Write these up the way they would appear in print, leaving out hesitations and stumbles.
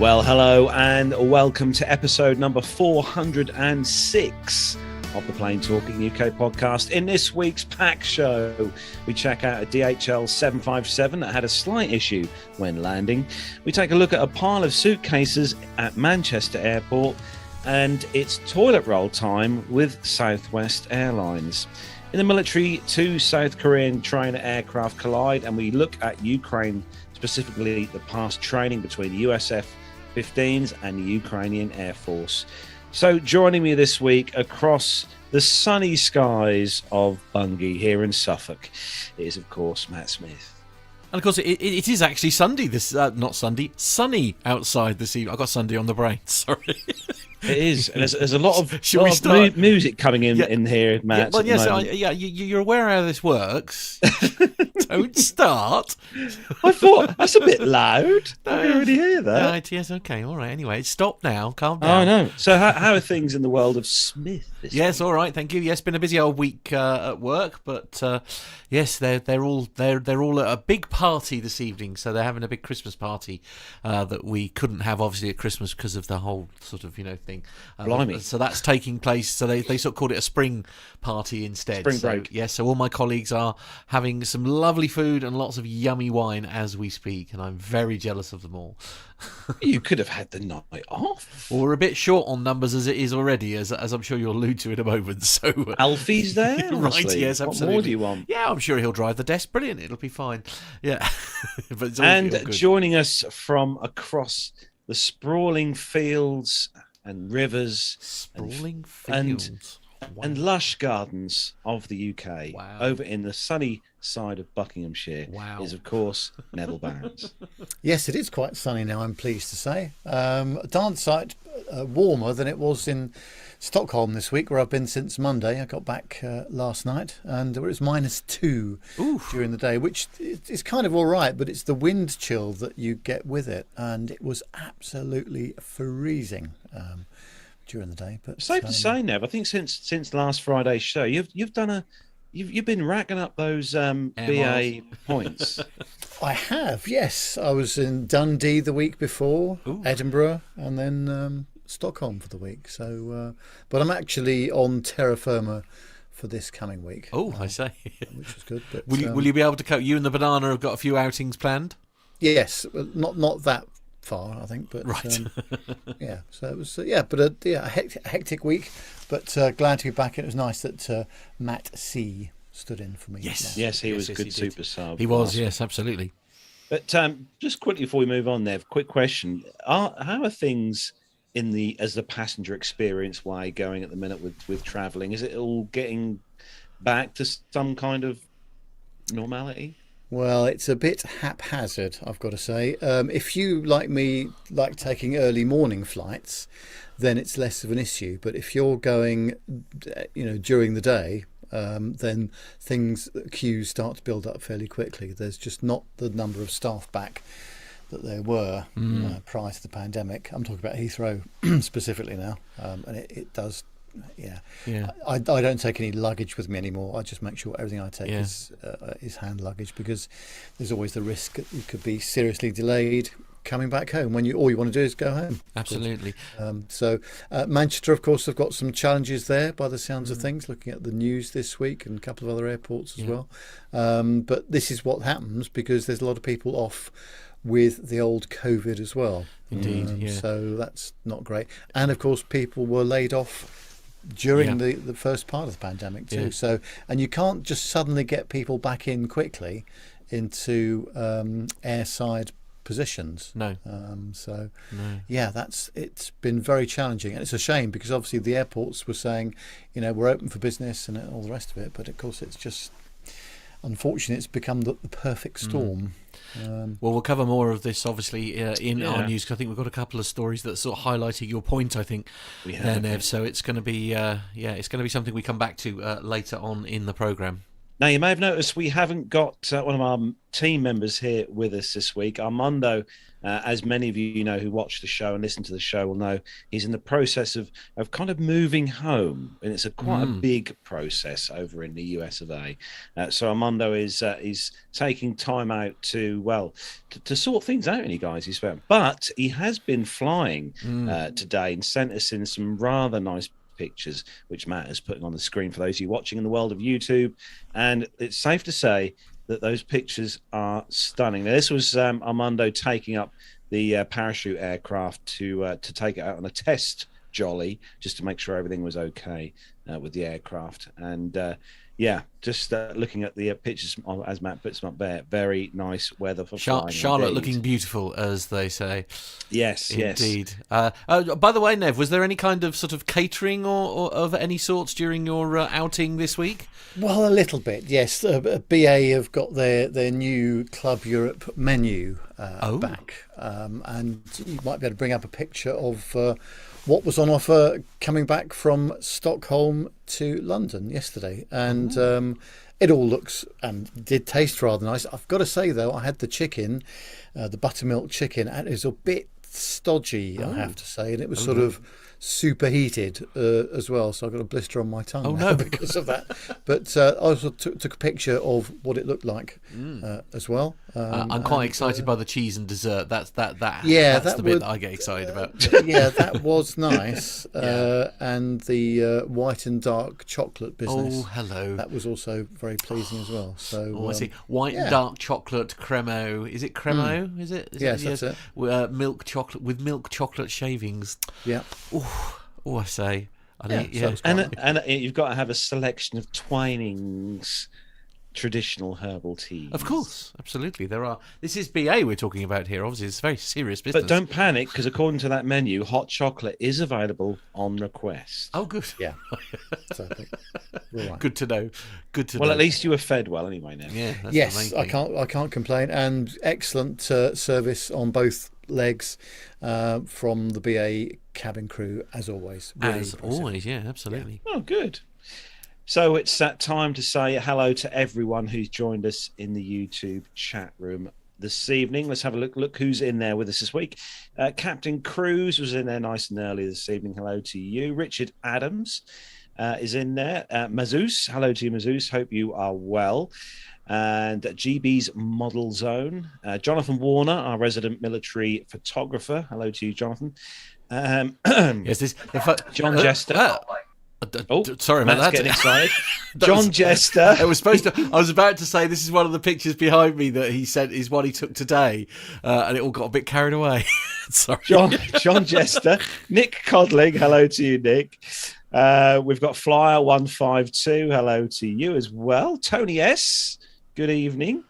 Well, hello and welcome to episode number 406 of the Plain Talking UK podcast. In this week's pack show, we check out a DHL 757 that had a slight issue when landing. We take a look at a pile of suitcases at Manchester Airport, and it's toilet roll time with Southwest Airlines. In the military, two South Korean trainer aircraft collide, and we look at Ukraine, specifically the past training between the US F-15s and the Ukrainian Air Force. So joining me this week across the sunny skies of Bungay here in Suffolk is, of course, Matt Smith. And, of course, it is actually Sunday, sunny outside this evening. I've got Sunday on the brain, sorry. It is. And there's a lot of music coming in here, Matt. Yeah, well, yes, you're aware how this works. Don't start. I thought, that's a bit loud. I can already hear that. Right, yes, okay, all right. Anyway, stop now. Calm down. Oh, no. So how are things in the world of Smith this Yes, week? all right, thank you. Yes, been a busy old week at work, but yes, they're all at a big party this evening. So they're having a big Christmas party that we couldn't have, obviously, at Christmas because of the whole sort of, thing. Blimey. So that's taking place. So they sort of called it a spring party instead. Spring break. Yes, so all my colleagues are having some lovely food and lots of yummy wine as we speak, and I'm very jealous of them all. You could have had the night off. Well, we're a bit short on numbers as it is already, as I'm sure you'll allude to in a moment. So Alfie's there, right? Yes, absolutely. What more do you want? Yeah, I'm sure he'll drive the desk. Brilliant, it'll be fine. Yeah, but it's all good. Joining us from across the sprawling fields and rivers, and lush gardens of the UK, Wow. over in the sunny side of Buckinghamshire, Wow. is, of course, Neville Barnes. Yes, it is quite sunny now, I'm pleased to say. A darn sight warmer than it was in Stockholm this week, where I've been since Monday. I got back last night, and it was -2 during the day, which is kind of all right, but it's the wind chill that you get with it, and it was absolutely freezing during the day. But Safe to say, Nev, I think since last Friday's show, you've been racking up those BA points. I have, yes. I was in Dundee the week before, Edinburgh, and then Stockholm for the week. So, but I'm actually on terra firma for this coming week. Oh, I say, which is good. But, will you be able to cope? You and the banana have got a few outings planned. Yes, not that far, I think, but right. Yeah. So it was a hectic week, but glad to be back. It was nice that Matt C stood in for me. Yes, he was good super sub. He was, yes, absolutely. But just quickly before we move on, Nev, quick question: how are things as the passenger experience way going at the minute with travelling? Is it all getting back to some kind of normality? Well, it's a bit haphazard, I've got to say. If you, like me, like taking early morning flights, then it's less of an issue. But if you're going, during the day, then queues start to build up fairly quickly. There's just not the number of staff back that there were prior to the pandemic. I'm talking about Heathrow specifically now, and it does. Yeah. I don't take any luggage with me anymore. I just make sure everything I take is hand luggage, because there's always the risk that you could be seriously delayed coming back home when all you want to do is go home. Absolutely. So Manchester, of course, have got some challenges there by the sounds of things, looking at the news this week, and a couple of other airports as well. But this is what happens because there's a lot of people off with the old COVID as well. Indeed, So that's not great. And of course, people were laid off during the first part of the pandemic too. So, and you can't just suddenly get people back in quickly into airside positions. No. It's been very challenging, and it's a shame because obviously the airports were saying, we're open for business and all the rest of it, but of course it's just, unfortunately, it's become the perfect storm. Well, we'll cover more of this obviously in our news, because I think we've got a couple of stories that sort of highlighting your point, I think, there, Nev. So it's going to be it's going to be something we come back to later on in the programme. Now, you may have noticed we haven't got one of our team members here with us this week. Armando, as many of you know who watch the show and listen to the show will know, he's in the process of kind of moving home. And it's quite a big process over in the US of A. So Armando is taking time out to sort things out, you guys. But he has been flying today and sent us in some rather nice pictures, which Matt is putting on the screen for those of you watching in the world of YouTube. And it's safe to say that those pictures are stunning. Now, this was Armando taking up the parachute aircraft to take it out on a test jolly, just to make sure everything was okay with the aircraft. And just looking at the pictures as Matt puts them up there, very nice weather for flying. Charlotte indeed. looking beautiful, as they say. Yes, indeed. By the way, Nev, was there any kind of sort of catering or of any sorts during your outing this week? Well, a little bit, yes. BA have got their new Club Europe menu back, and you might be able to bring up a picture of what was on offer coming back from Stockholm to London yesterday. And it all looks and did taste rather nice. I've got to say, though, I had the chicken, the buttermilk chicken, and it was a bit stodgy, I have to say. And it was sort of superheated as well, so I got a blister on my tongue because of that. But I also took a picture of what it looked like as well. I'm quite excited by the cheese and dessert. That's the bit that I get excited about. Yeah, that was nice. And the white and dark chocolate business. Oh, hello. That was also very pleasing as well. So I see. White and dark chocolate cremo. Is it cremo? Is it? Yes, that's it. Milk chocolate with milk chocolate shavings. Yeah. Oh, I say. And you've got to have a selection of Twinings traditional herbal teas. Of course, absolutely. There are. This is BA we're talking about here. Obviously, it's very serious business. But don't panic, because according to that menu, hot chocolate is available on request. Oh, good. Yeah. So, right. Good to know. Well, at least you were fed well anyway now. Yeah. That's yes, the main thing. I can't complain, and excellent service on both legs from the BA cabin crew, as always. Really as impressive. always, yeah, absolutely. Oh, good. So it's that time to say hello to everyone who's joined us in the YouTube chat room this evening. Let's have a look who's in there with us this week. Captain Cruz was in there nice and early this evening. Hello to you. Richard Adams is in there. Mazus, hello to you, Mazus. Hope you are well. And GB's Model Zone. Jonathan Warner, our resident military photographer. Hello to you, Jonathan. Yes, John Jester. Sorry about that. Getting excited. John Jester. I was about to say this is one of the pictures behind me that he sent is one he took today, and it all got a bit carried away. Sorry. John Jester. Nick Codling. Hello to you, Nick. We've got Flyer 152. Hello to you as well. Tony S. Good evening.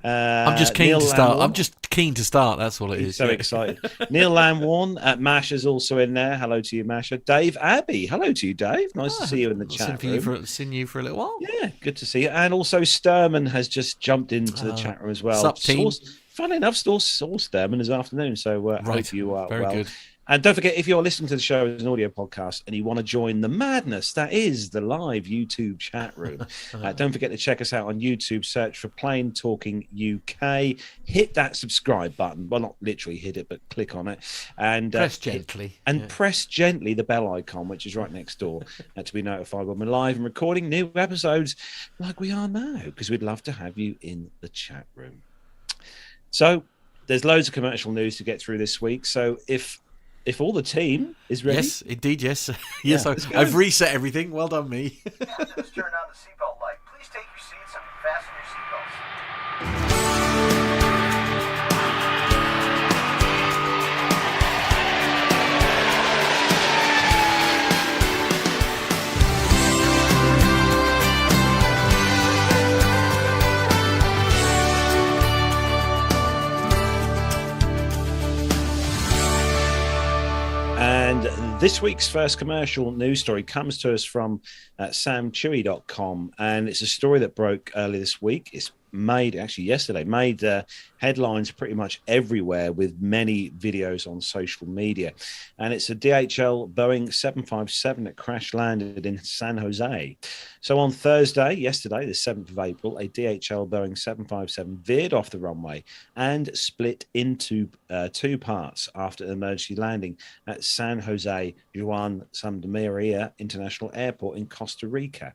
I'm just keen to start. I'm just keen to start. That's all it is. So excited. Neil Lamworn. Masha's also in there. Hello to you, Masha. Dave Abbey. Hello to you, Dave. Nice to see you in the chat room. Seen you for a little while. Yeah, good to see you. And also Sturman has just jumped into the chat room as well. Sup, team? Funny enough, saw Sturman this afternoon. So hope you are very well. Good. And don't forget, if you're listening to the show as an audio podcast and you want to join the madness that is the live YouTube chat room, don't forget to check us out on YouTube. Search for Plain Talking UK. Hit that subscribe button. Well, not literally hit it, but click on it. And press gently. Press gently the bell icon, which is right next door, to be notified when we're live and recording new episodes like we are now, because we'd love to have you in the chat room. So there's loads of commercial news to get through this week. So if all the team is ready. Yes, indeed, yes. Yes, I've reset everything. Well done, me. Let's turn on the seatbelt light. Please take your seats and fasten your seatbelts. And this week's first commercial news story comes to us from samchewy.com, and it's a story that broke early this week. It's yesterday made headlines pretty much everywhere, with many videos on social media. And it's a DHL Boeing 757 that crash landed in San Jose. So on Thursday, yesterday, the 7th of April, a DHL Boeing 757 veered off the runway and split into two parts after an emergency landing at San Jose Juan Santa Maria International Airport in Costa Rica.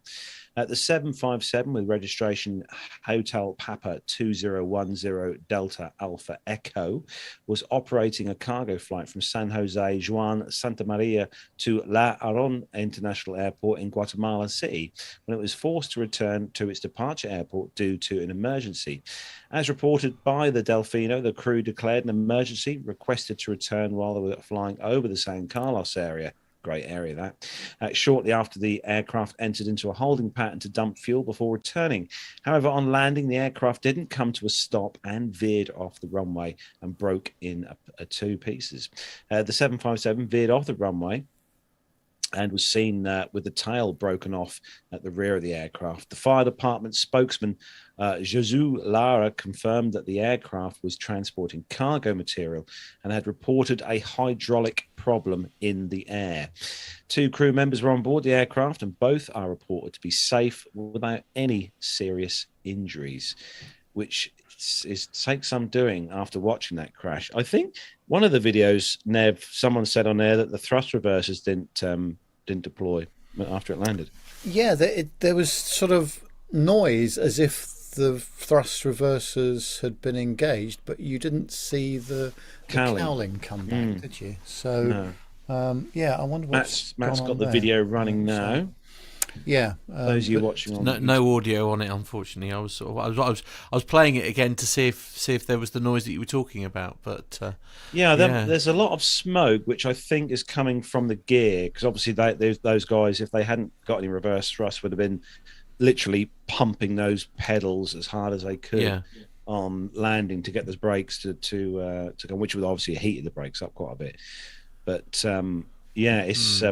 The 757, with registration Hotel Papa 2010 Delta Alpha Echo, was operating a cargo flight from San Jose Juan Santa Maria to La Aron International Airport in Guatemala City when it was forced to return to its departure airport due to an emergency. As reported by the Delfino, the crew declared an emergency, requested to return while they were flying over the San Carlos area. Great area, that. Shortly after, the aircraft entered into a holding pattern to dump fuel before returning. However, on landing, the aircraft didn't come to a stop and veered off the runway and broke in two pieces. The 757 veered off the runway and was seen with the tail broken off at the rear of the aircraft. The fire department spokesman, Jesus Lara, confirmed that the aircraft was transporting cargo material and had reported a hydraulic problem in the air. Two crew members were on board the aircraft, and both are reported to be safe without any serious injuries, which takes some doing after watching that crash. I think one of the videos, Nev, someone said on there that the thrust reversers didn't deploy after it landed. Yeah, there was sort of noise as if the thrust reversers had been engaged, but you didn't see the cowling come back, did you? So, no. I wonder what's Matt's got the there. video running now. Yeah, those of you watching on no audio on it, unfortunately. I was playing it again to see if there was the noise that you were talking about, but there's a lot of smoke, which I think is coming from the gear, because obviously those guys, if they hadn't got any reverse thrust, would have been literally pumping those pedals as hard as they could on landing to get those brakes to go, which would obviously heated the brakes up quite a bit. But it's.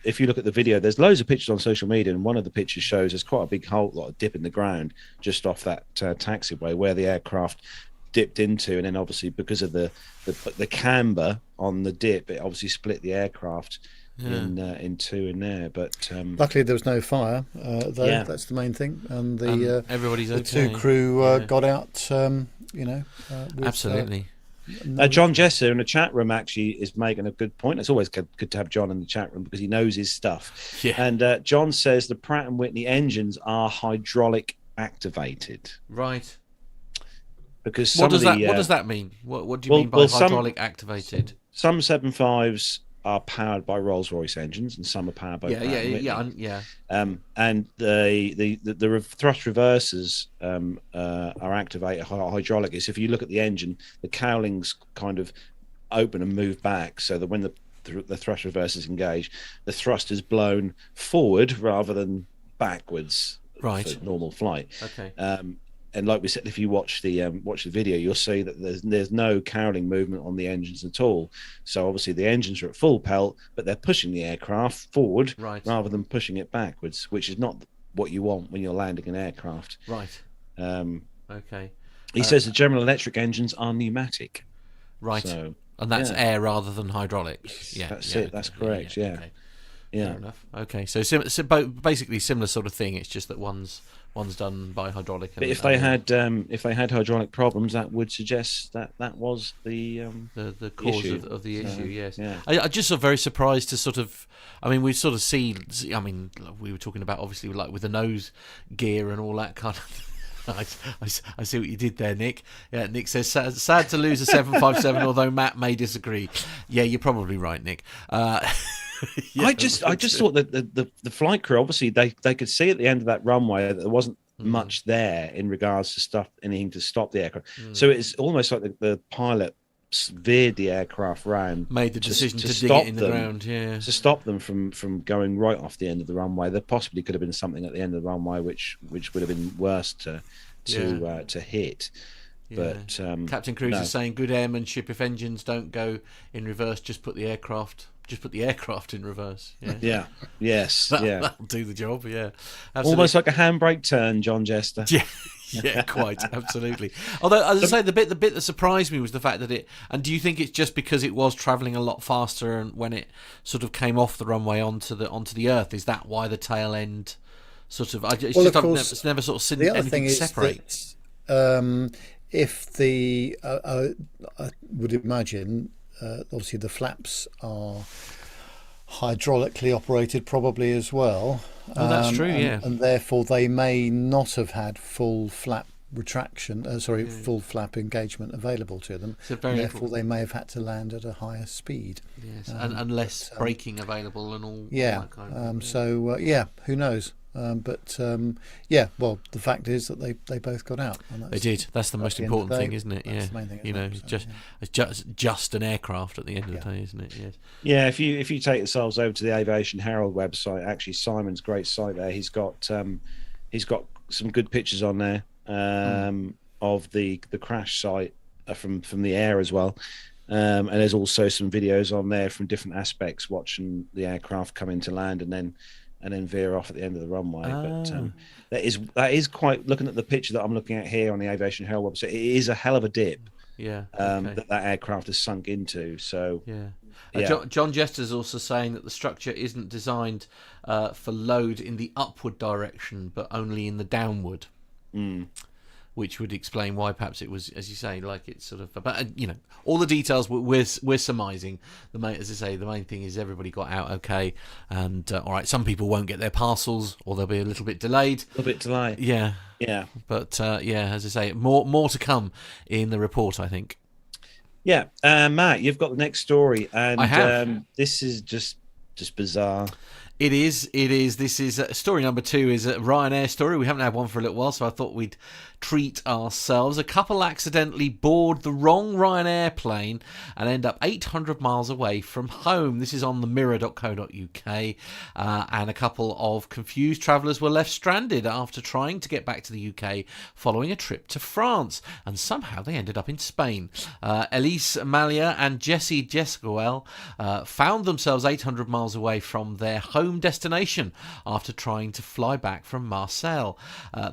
If you look at the video, there's loads of pictures on social media, and one of the pictures shows there's quite a big hole, like a dip in the ground just off that taxiway where the aircraft dipped into, and then obviously because of the camber on the dip, it obviously split the aircraft in two in there. But luckily there was no fire, though. That's the main thing, and everybody's the okay. two crew got out. Absolutely. John Jesser in the chat room actually is making a good point. It's always good to have John in the chat room because he knows his stuff. Yeah. And John says the Pratt & Whitney engines are hydraulic activated. Right. Because what does that mean? What do you mean by hydraulic activated? Some 75s are powered by Rolls-Royce engines, and some are powered by Pratt & Whitney. And the thrust reversers are activated hydraulically. So if you look at the engine, the cowlings kind of open and move back, so that when the thrust reversers engage, the thrust is blown forward rather than backwards. Right. For normal flight. Okay. And like we said, if you watch the video, you'll see that there's no cowling movement on the engines at all. So obviously the engines are at full pelt, but they're pushing the aircraft forward rather than pushing it backwards, which is not what you want when you're landing an aircraft. Right. Okay. He says the General Electric engines are pneumatic. Right. So, and that's air rather than hydraulic. Yeah. That's it. That's correct. Yeah. Okay. Yeah. Fair enough. Okay. So basically similar sort of thing. It's just that one's done by hydraulic. But if they had hydraulic problems, that would suggest that was the cause issue. of the issue. Yes. Yeah. I just sort of very surprised to sort of. I mean, we sort of see. I mean, we were talking about obviously like with the nose gear and all that kind of. I see what you did there, Nick. Yeah, Nick says sad to lose a 757, although Matt may disagree. Yeah, you're probably right, Nick. I just thought that the flight crew, obviously they could see at the end of that runway that there wasn't much there in regards to anything to stop the aircraft. So it's almost like the pilot veered the aircraft round, made the decision to dig it in the ground, to stop them from going right off the end of the runway. There possibly could have been something at the end of the runway which would have been worse to hit. Yeah. But Captain Cruz is saying good airmanship. If engines don't go in reverse, just put the aircraft just put the aircraft in reverse. Yeah. Yeah. Yes. Yeah. That'll do the job. Yeah. Absolutely. Almost like a handbrake turn, John Jester. Yeah. Yeah, quite absolutely. Although, as I say, the bit that surprised me was the fact that it. And do you think it's just because it was travelling a lot faster, and when it sort of came off the runway onto the earth, is that why the tail end sort of? It's never sort of seen the other anything thing is separate. that, if the I would imagine, obviously the flaps are hydraulically operated probably as well. Oh, that's true. And therefore they may not have had full flap retraction. Full flap engagement available to them. So and therefore they may have had to land at a higher speed. Yes, and less braking available and all. Yeah. All that kind of, Who knows? Well, the fact is that they both got out. And they did. That's the most important thing, isn't it? That's the main thing, it's just an aircraft at the end of the day, isn't it? Yes. Yeah, if you take yourselves over to the Aviation Herald website, actually Simon's great site there, he's got some good pictures on there of the crash site from the air as well. And there's also some videos on there from different aspects, watching the aircraft come into land and then veer off at the end of the runway. But that is quite, looking at the picture that I'm looking at here on the Aviation Herald website, it is a hell of a dip. Yeah. That aircraft has sunk into. So John Jester's also saying that the structure isn't designed for load in the upward direction, but only in the downward. Which would explain why perhaps it was, as you say, like it's sort of. But all the details we're surmising. As I say, the main thing is everybody got out okay, and all right. Some people won't get their parcels, or they'll be a little bit delayed. A little bit delayed. Yeah. But as I say, more to come in the report, I think. Yeah, Matt, you've got the next story, and I have. This is just bizarre. It is. This is story number 2 is a Ryanair story. We haven't had one for a little while, so I thought we'd treat ourselves. A couple accidentally board the wrong Ryanair plane and end up 800 miles away from home. This is on the mirror.co.uk. And a couple of confused travellers were left stranded after trying to get back to the UK following a trip to France. And somehow they ended up in Spain. Elise Malia and Jessie Jesquel found themselves 800 miles away from their home destination after trying to fly back from Marseille.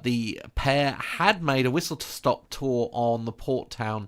The pair had made a whistle-stop tour on the port town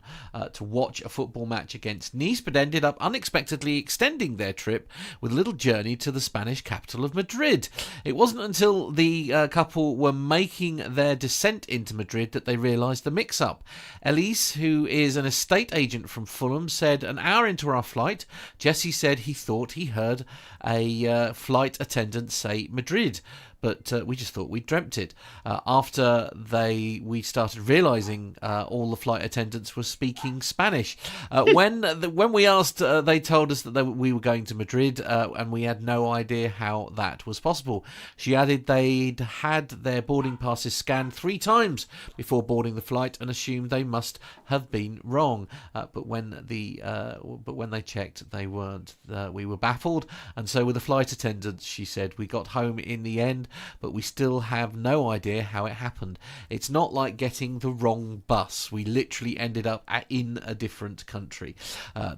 to watch a football match against Nice, but ended up unexpectedly extending their trip with a little journey to the Spanish capital of Madrid. It wasn't until the couple were making their descent into Madrid that they realised the mix-up. Elise, who is an estate agent from Fulham, said an hour into our flight, Jesse said he thought he heard a flight attendant say Madrid, but we just thought we'd dreamt it. After we started realising all the flight attendants were speaking Spanish. When we asked, they told us that we were going to Madrid, and we had no idea how that was possible. She added they'd had their boarding passes scanned 3 times before boarding the flight and assumed they must have been wrong. But when they checked, they weren't. We were baffled, and so with the flight attendants, she said, we got home in the end, but we still have no idea how it happened. It's not like getting the wrong bus. We literally ended up in a different country.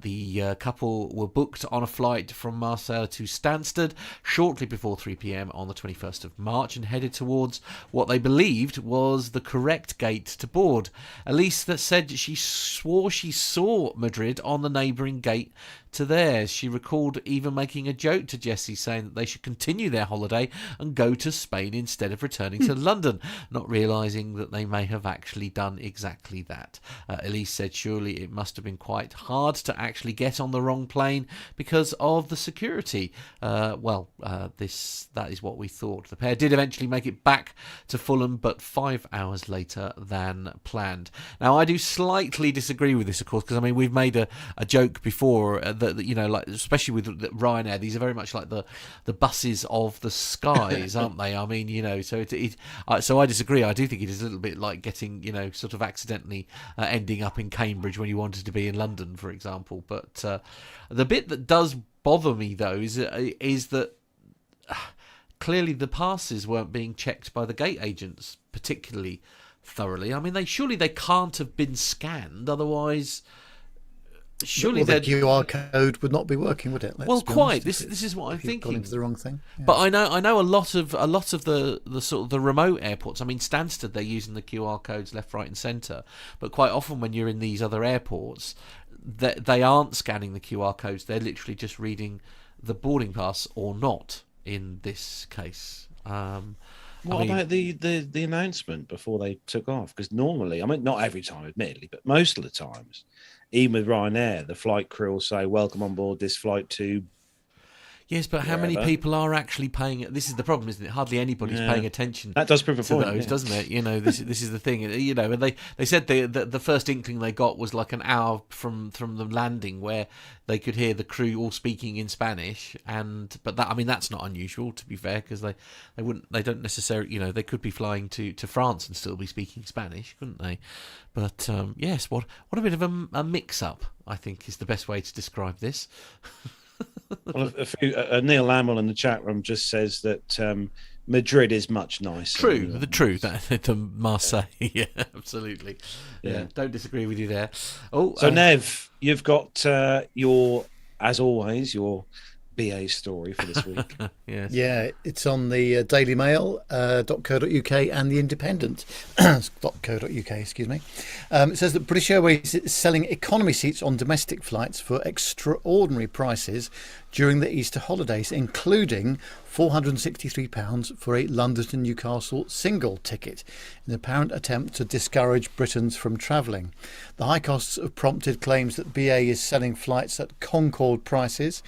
The couple were booked on a flight from Marseille to Stansted shortly before 3 p.m. on the 21st of March and headed towards what they believed was the correct gate to board. Elise that said she swore she saw Madrid on the neighbouring gate to theirs. She recalled even making a joke to Jessie saying that they should continue their holiday and go to Spain instead of returning to London, not realising that they may have actually done exactly that. Elise said surely it must have been quite hard to actually get on the wrong plane because of the security. That is what we thought. The pair did eventually make it back to Fulham, but 5 hours later than planned. Now, I do slightly disagree with this, of course, because we've made a joke before that like especially with Ryanair, these are very much like the buses of the skies, aren't they? So I disagree. I do think it is a little bit like getting sort of accidentally ending up in Cambridge when you wanted to be in London, for example. But the bit that does bother me though is that clearly the passes weren't being checked by the gate agents particularly thoroughly. Surely they can't have been scanned, otherwise Surely the they'd QR code would not be working, would it? well, Be quite. honest. This is what I'm If you've gone thinking. into the wrong thing. Yeah. But I know a lot of the sort of the remote airports. I mean, Stansted, they're using the QR codes left, right, and centre. But quite often when you're in these other airports, they aren't scanning the QR codes. They're literally just reading the boarding pass, or not in this case. What about the announcement before they took off? Because normally, I mean, not every time, admittedly, but most of the times, even with Ryanair, the flight crew will say, "Welcome on board this flight to." Yes, but how many people are actually paying? This is the problem, isn't it? Hardly anybody's paying attention. That does prove a to point, those, doesn't it? You know, this is the thing. You know, and they said the first inkling they got was like an hour from the landing, where they could hear the crew all speaking in Spanish. But that, I mean, that's not unusual, to be fair, because they don't necessarily, you know, they could be flying to France and still be speaking Spanish, couldn't they? But yes, what a bit of a mix up, I think, is the best way to describe this. Well, Neil Lamel in the chat room just says that Madrid is much nicer. True. That to Marseille, yeah, absolutely. Yeah, don't disagree with you there. Oh, so Nev, you've got your BA story for this week. Yes. Yeah, it's on the dailymail.co.uk and the independent.co.uk, excuse me. It says that British Airways is selling economy seats on domestic flights for extraordinary prices during the Easter holidays, including £463 for a London to Newcastle single ticket, in an apparent attempt to discourage Britons from travelling. The high costs have prompted claims that BA is selling flights at CONCORDE prices,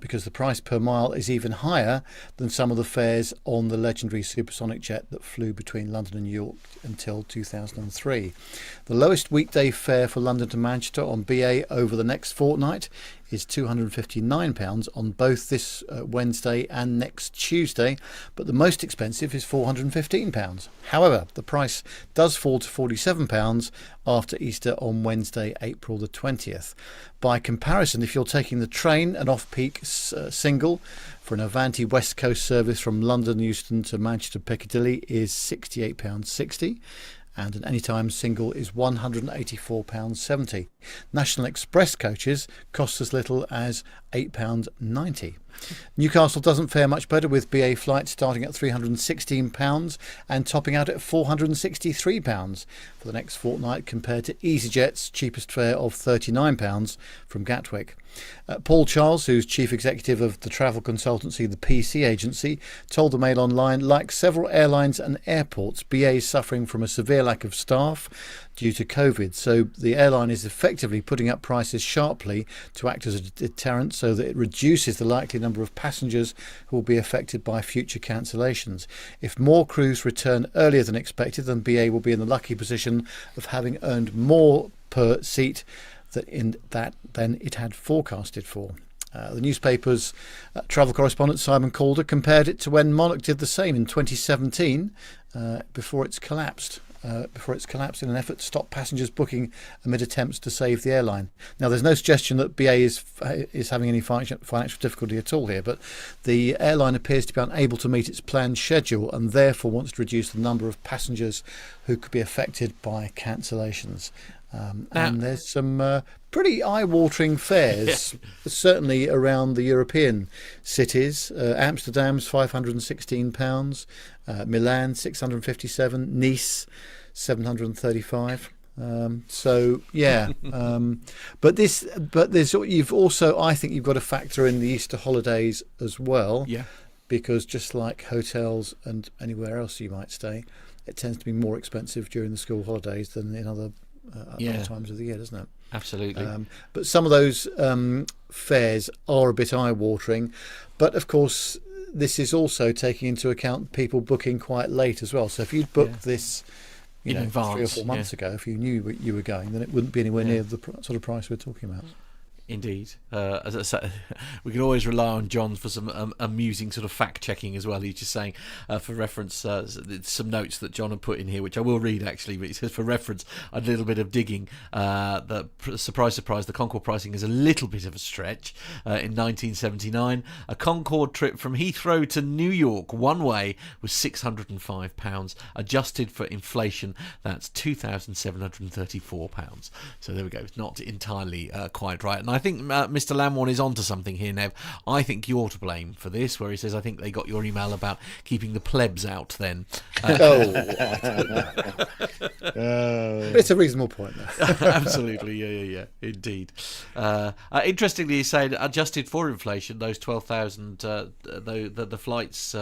because the price per mile is even higher than some of the fares on the legendary supersonic jet that flew between London and New York until 2003. The lowest weekday fare for London to Manchester on BA over the next fortnight is £259 on both this Wednesday and next Tuesday, but the most expensive is £415. However, the price does fall to £47 after Easter on Wednesday, April the 20th. By comparison, if you're taking the train, an off-peak single for an Avanti West Coast service from London Euston to Manchester Piccadilly is £68.60. and an anytime single is £184.70. National Express coaches cost as little as £8.90. Newcastle doesn't fare much better, with BA flights starting at £316 and topping out at £463 for the next fortnight, compared to EasyJet's cheapest fare of £39 from Gatwick. Paul Charles, who's chief executive of the travel consultancy the PC Agency, told the Mail Online, like several airlines and airports, BA is suffering from a severe lack of staff due to COVID, so the airline is effectively putting up prices sharply to act as a deterrent, so that it reduces the likely number of passengers who will be affected by future cancellations. If more crews return earlier than expected, then BA will be in the lucky position of having earned more per seat than it had forecasted for. The newspaper's travel correspondent Simon Calder compared it to when Monarch did the same in 2017 before it's collapsed in an effort to stop passengers booking amid attempts to save the airline. Now, there's no suggestion that BA is having any financial difficulty at all here, but the airline appears to be unable to meet its planned schedule and therefore wants to reduce the number of passengers who could be affected by cancellations. And there's some pretty eye-watering fares, certainly around the European cities. Amsterdam's £516, Milan £657, Nice £735. But you've also, I think, you've got to factor in the Easter holidays as well. Yeah. Because just like hotels and anywhere else you might stay, it tends to be more expensive during the school holidays than in other times of the year, doesn't it? Absolutely. But some of those fares are a bit eye-watering. But of course, this is also taking into account people booking quite late as well. So if you'd booked this, in advance, 3 or 4 months ago, if you knew you were going, then it wouldn't be anywhere near the sort of price we're talking about. Indeed. As I say, we can always rely on John for some amusing sort of fact checking as well. He's just saying, for reference, some notes that John had put in here, which I will read actually. But he says, for reference, a little bit of digging. That surprise, surprise, the Concorde pricing is a little bit of a stretch. In 1979, a Concorde trip from Heathrow to New York one way was £605. Adjusted for inflation, that's £2,734. So there we go. It's not entirely quite right. And I think Mr. Lamworn is onto something here, Nev. I think you're to blame for this, where he says, I think they got your email about keeping the plebs out then. It's a reasonable point, though. Absolutely, yeah, indeed. Interestingly, he said, adjusted for inflation, those 12,000, the flights,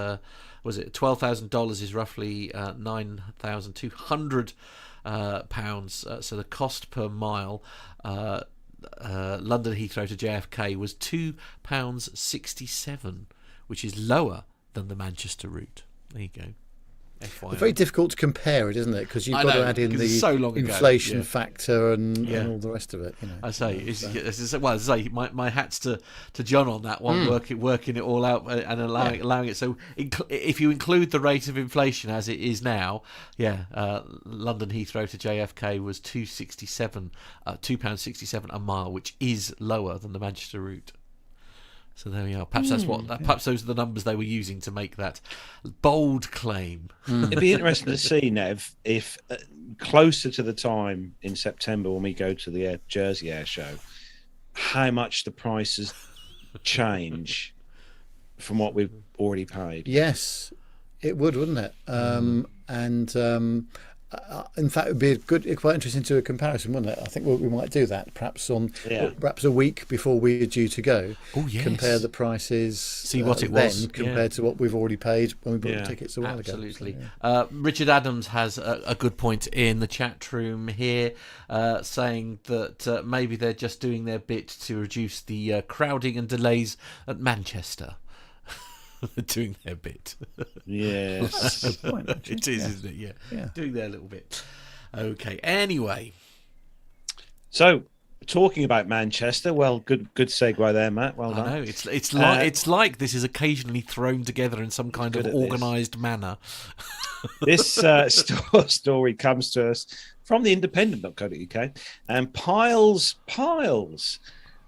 was it $12,000 is roughly £9,200. So the cost per mile, London Heathrow to JFK was £2.67, which is lower than the Manchester route. There you go. FYI. It's very difficult to compare it, isn't it? Because you've got to add in the inflation factor and all the rest of it. You know. I say, my hat's to John on that one, working it all out and allowing it. So if you include the rate of inflation as it is now, London Heathrow to JFK was £2.67 a mile, which is lower than the Manchester route. So there we are. Perhaps perhaps those are the numbers they were using to make that bold claim. It'd be interesting to see, Nev, if closer to the time in September when we go to the Jersey Air Show, how much the prices change from what we've already paid. Yes, it would, wouldn't it? In fact, it would be quite interesting to do a comparison, wouldn't it? I think we might do that, perhaps a week before we're due to go. Oh, yes. Compare the prices. See what it was compared to what we've already paid when we bought the tickets a while ago. Absolutely. So, Richard Adams has a good point in the chat room here, saying that maybe they're just doing their bit to reduce the crowding and delays at Manchester. Doing their bit. Yes. That's a good point, it is, isn't it? Yeah. Doing their little bit. Okay. Anyway. So, talking about Manchester, well, good segue there, Matt. Well done. I know. It's like this is occasionally thrown together in some kind of organised manner. This story comes to us from the independent.co.uk, and piles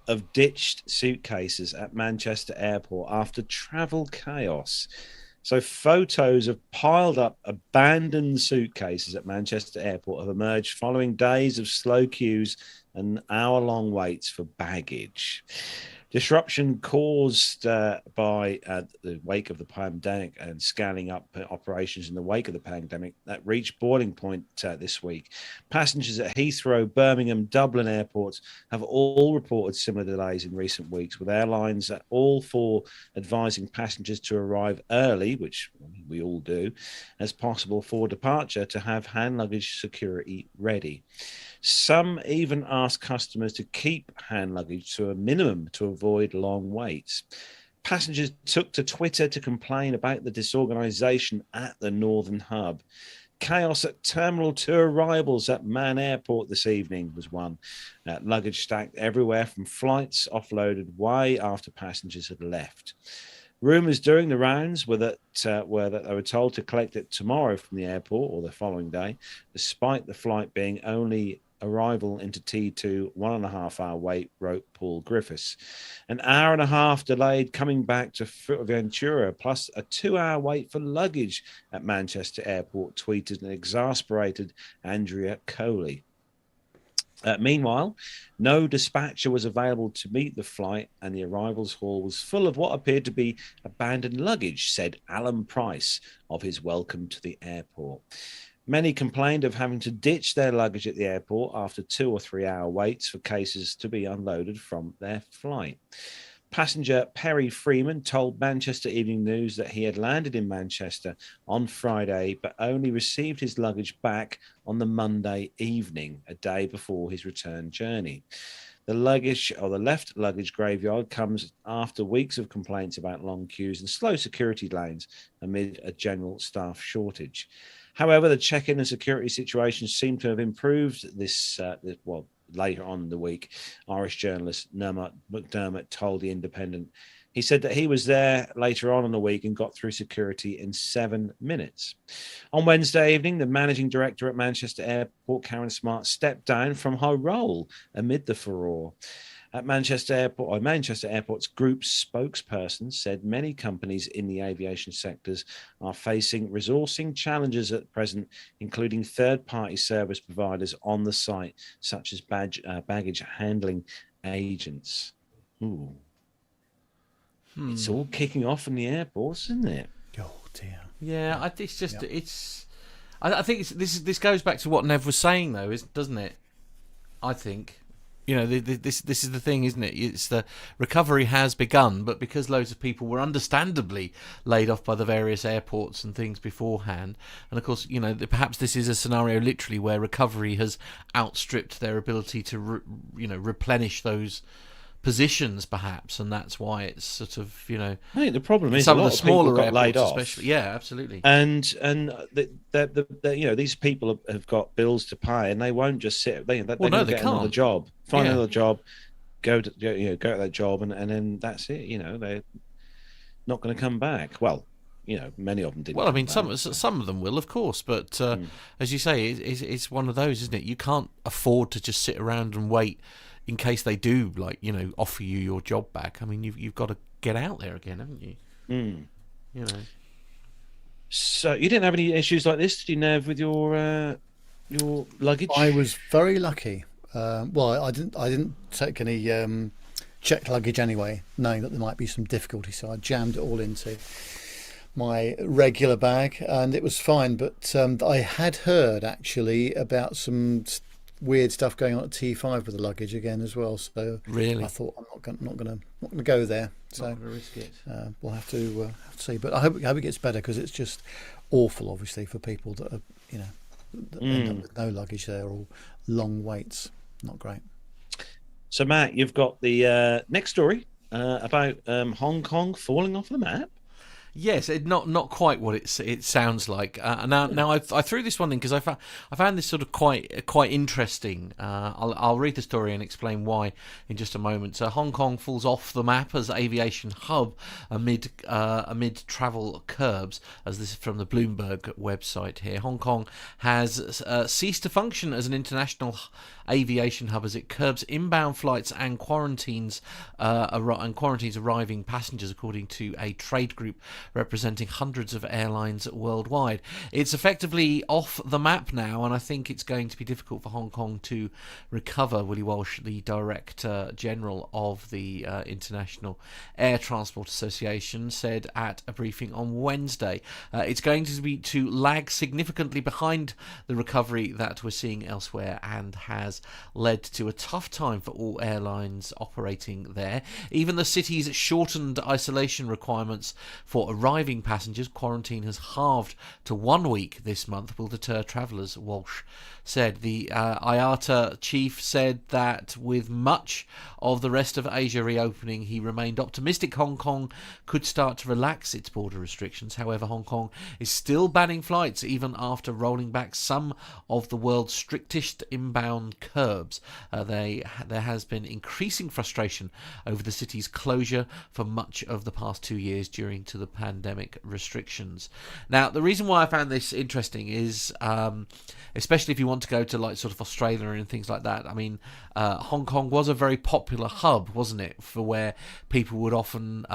of ditched suitcases at Manchester Airport after travel chaos. So photos of piled up abandoned suitcases at Manchester Airport have emerged following days of slow queues and hour-long waits for baggage. Disruption caused by the wake of the pandemic and scaling up operations in the wake of the pandemic that reached boiling point this week. Passengers at Heathrow, Birmingham, Dublin airports have all reported similar delays in recent weeks, with airlines at all four advising passengers to arrive early, which we all do, as possible for departure, to have hand luggage security ready. Some even ask customers to keep hand luggage to a minimum to avoid long waits. Passengers took to Twitter to complain about the disorganisation at the Northern Hub. Chaos at Terminal 2 arrivals at Man Airport this evening was one. Luggage stacked everywhere from flights offloaded way after passengers had left. Rumours during the rounds were that they were told to collect it tomorrow from the airport or the following day, despite the flight being only arrival into T2, 1.5 hour wait, wrote Paul Griffiths. An hour and a half delayed coming back to Fuerteventura, plus a 2-hour wait for luggage at Manchester Airport, tweeted an exasperated Andrea Coley. Meanwhile, no dispatcher was available to meet the flight, and the arrivals hall was full of what appeared to be abandoned luggage, said Alan Price of his Welcome to the Airport. Many complained of having to ditch their luggage at the airport after 2 or 3 hour waits for cases to be unloaded from their flight. Passenger Perry Freeman told Manchester Evening News that he had landed in Manchester on Friday, but only received his luggage back on the Monday evening, a day before his return journey. The luggage, or the left luggage graveyard, comes after weeks of complaints about long queues and slow security lanes amid a general staff shortage. However, the check-in and security situation seemed to have improved this later on in the week. Irish journalist Nermot McDermott told The Independent. He said that he was there later on in the week and got through security in 7 minutes. On Wednesday evening, the managing director at Manchester Airport, Karen Smart, stepped down from her role amid the furore. At Manchester Airport's group spokesperson said many companies in the aviation sectors are facing resourcing challenges at present, including third-party service providers on the site, such as baggage handling agents. Ooh. It's all kicking off in the airports, isn't it? Oh dear. Yeah, it's just it's. I think this goes back to what Nev was saying, though, doesn't it? I think, this is the thing, isn't it? It's the recovery has begun, but because loads of people were understandably laid off by the various airports and things beforehand, and of course, perhaps this is a scenario literally where recovery has outstripped their ability to, replenish those positions, perhaps, and that's why it's sort of I think the problem is some a of lot the of people smaller got airports, laid off, especially. Yeah, absolutely. And these people have got bills to pay, and they won't just sit. They they get can't. another job, find Yeah. another job, go to that job, and then that's it. They're not going to come back. Well, many of them didn't. Well, I mean, come back. some of them will, of course, but as you say, it's one of those, isn't it? You can't afford to just sit around and wait in case they do, offer you your job back. I mean, you've got to get out there again, haven't you? So you didn't have any issues like this, did you, Nev, with your luggage? I was very lucky. Well, I didn't take any checked luggage anyway, knowing that there might be some difficulty. So I jammed it all into my regular bag, and it was fine. But I had heard actually about some weird stuff going on at T5 with the luggage again as well. So really, I thought I'm not going to go there. So not going to risk it. We'll have to see. But I hope it gets better, because it's just awful, obviously, for people that are that end up with no luggage there, or long waits. Not great. So Matt, you've got the next story about Hong Kong falling off the map. Yes, not quite what it sounds like. Now I threw this one in because I found this sort of quite interesting. I'll read the story and explain why in just a moment. So Hong Kong falls off the map as aviation hub amid travel curbs. As this is from the Bloomberg website here, Hong Kong has ceased to function as an international aviation hub as it curbs inbound flights and quarantines arriving passengers, according to a trade group representing hundreds of airlines worldwide. It's effectively off the map now, and I think it's going to be difficult for Hong Kong to recover. Willie Walsh, the Director General of the International Air Transport Association, said at a briefing on Wednesday. It's going to lag significantly behind the recovery that we're seeing elsewhere, and has led to a tough time for all airlines operating there. Even the city's shortened isolation requirements for arriving passengers, quarantine has halved to 1 week this month, will deter travellers, Walsh said. The IATA chief said that with much of the rest of Asia reopening, he remained optimistic Hong Kong could start to relax its border restrictions. However, Hong Kong is still banning flights even after rolling back some of the world's strictest inbound curbs. There has been increasing frustration over the city's closure for much of the past 2 years due to the pandemic restrictions. Now, the reason why I found this interesting is, especially if you want to go to like sort of Australia and things like that. I mean, Hong Kong was a very popular hub, wasn't it, for where people would often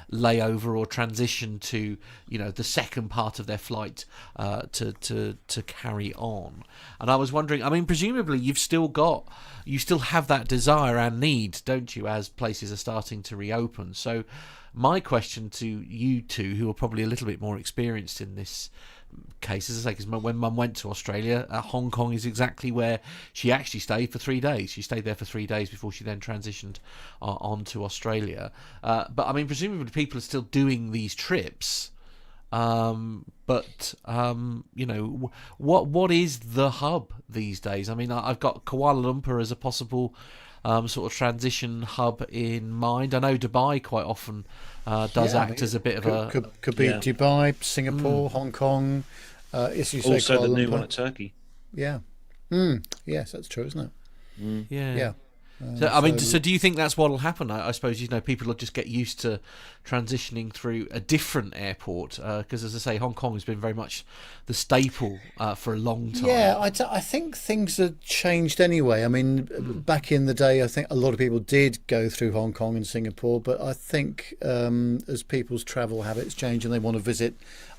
lay over or transition to, the second part of their flight to carry on. And I was wondering, I mean, presumably you still have that desire and need, don't you, as places are starting to reopen. So my question to you two, who are probably a little bit more experienced in this case, as I say, because when Mum went to Australia, Hong Kong is exactly where she actually stayed for 3 days. She stayed there for 3 days before she then transitioned on to Australia. But I mean, presumably people are still doing these trips. But what is the hub these days? I mean, I've got Kuala Lumpur as a possible sort of transition hub in mind. I know Dubai quite often does act as a bit of could be Dubai, Singapore, Hong Kong. As you say, also Kuala the new Lumpur. one at Turkey. Yeah. Yes, that's true, isn't it? Yeah. Yeah. So I mean, so do you think that's what'll happen? I suppose people will just get used to transitioning through a different airport because, as I say, Hong Kong has been very much the staple for a long time. Yeah, I think things have changed anyway. I mean, back in the day, I think a lot of people did go through Hong Kong and Singapore, but I think as people's travel habits change and they want to visit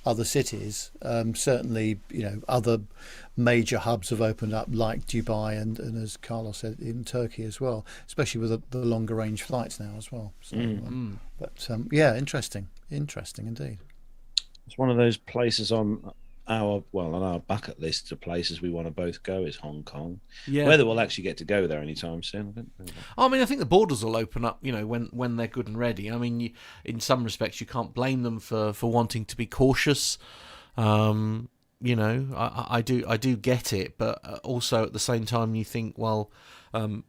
other cities, certainly, other major hubs have opened up, like Dubai and as Carlos said, in Turkey as well, especially with the longer range flights now as well. So, but yeah, interesting indeed. It's one of those places on our bucket list of places we want to both go is Hong Kong. Yeah. Whether we'll actually get to go there anytime soon, I don't know. I mean, I think the borders will open up, when they're good and ready. I mean, in some respects, you can't blame them for wanting to be cautious. I do get it, but also at the same time, you think, well, I mean,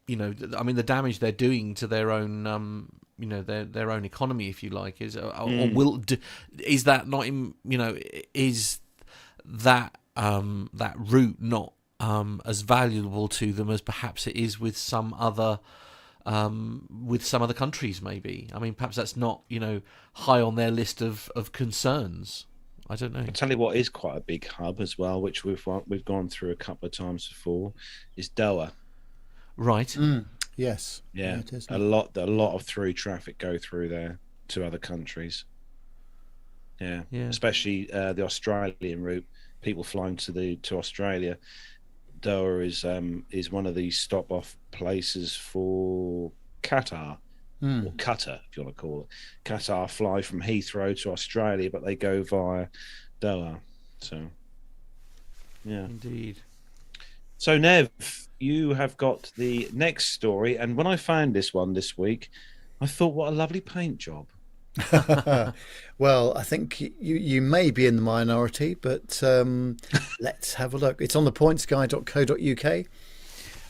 the damage they're doing to their own, their own economy, if you like, is that not, is that that route not as valuable to them as perhaps it is with some other countries, maybe. I mean, perhaps that's not, high on their list of concerns. I don't know. I'll tell you what is quite a big hub as well, which we've gone through a couple of times before, is Doha. Right. Yes. Yeah. It is. A lot of through traffic go through there to other countries. Yeah. Especially the Australian route. People flying to Australia. Doha is one of the stop off places for Qatar. Or Qatar, if you want to call it. Qatar fly from Heathrow to Australia, but they go via Doha. So, yeah. Indeed. So, Nev, you have got the next story. And when I found this one this week, I thought, what a lovely paint job. Well, I think you may be in the minority, but let's have a look. It's on thepointsguy.co.uk.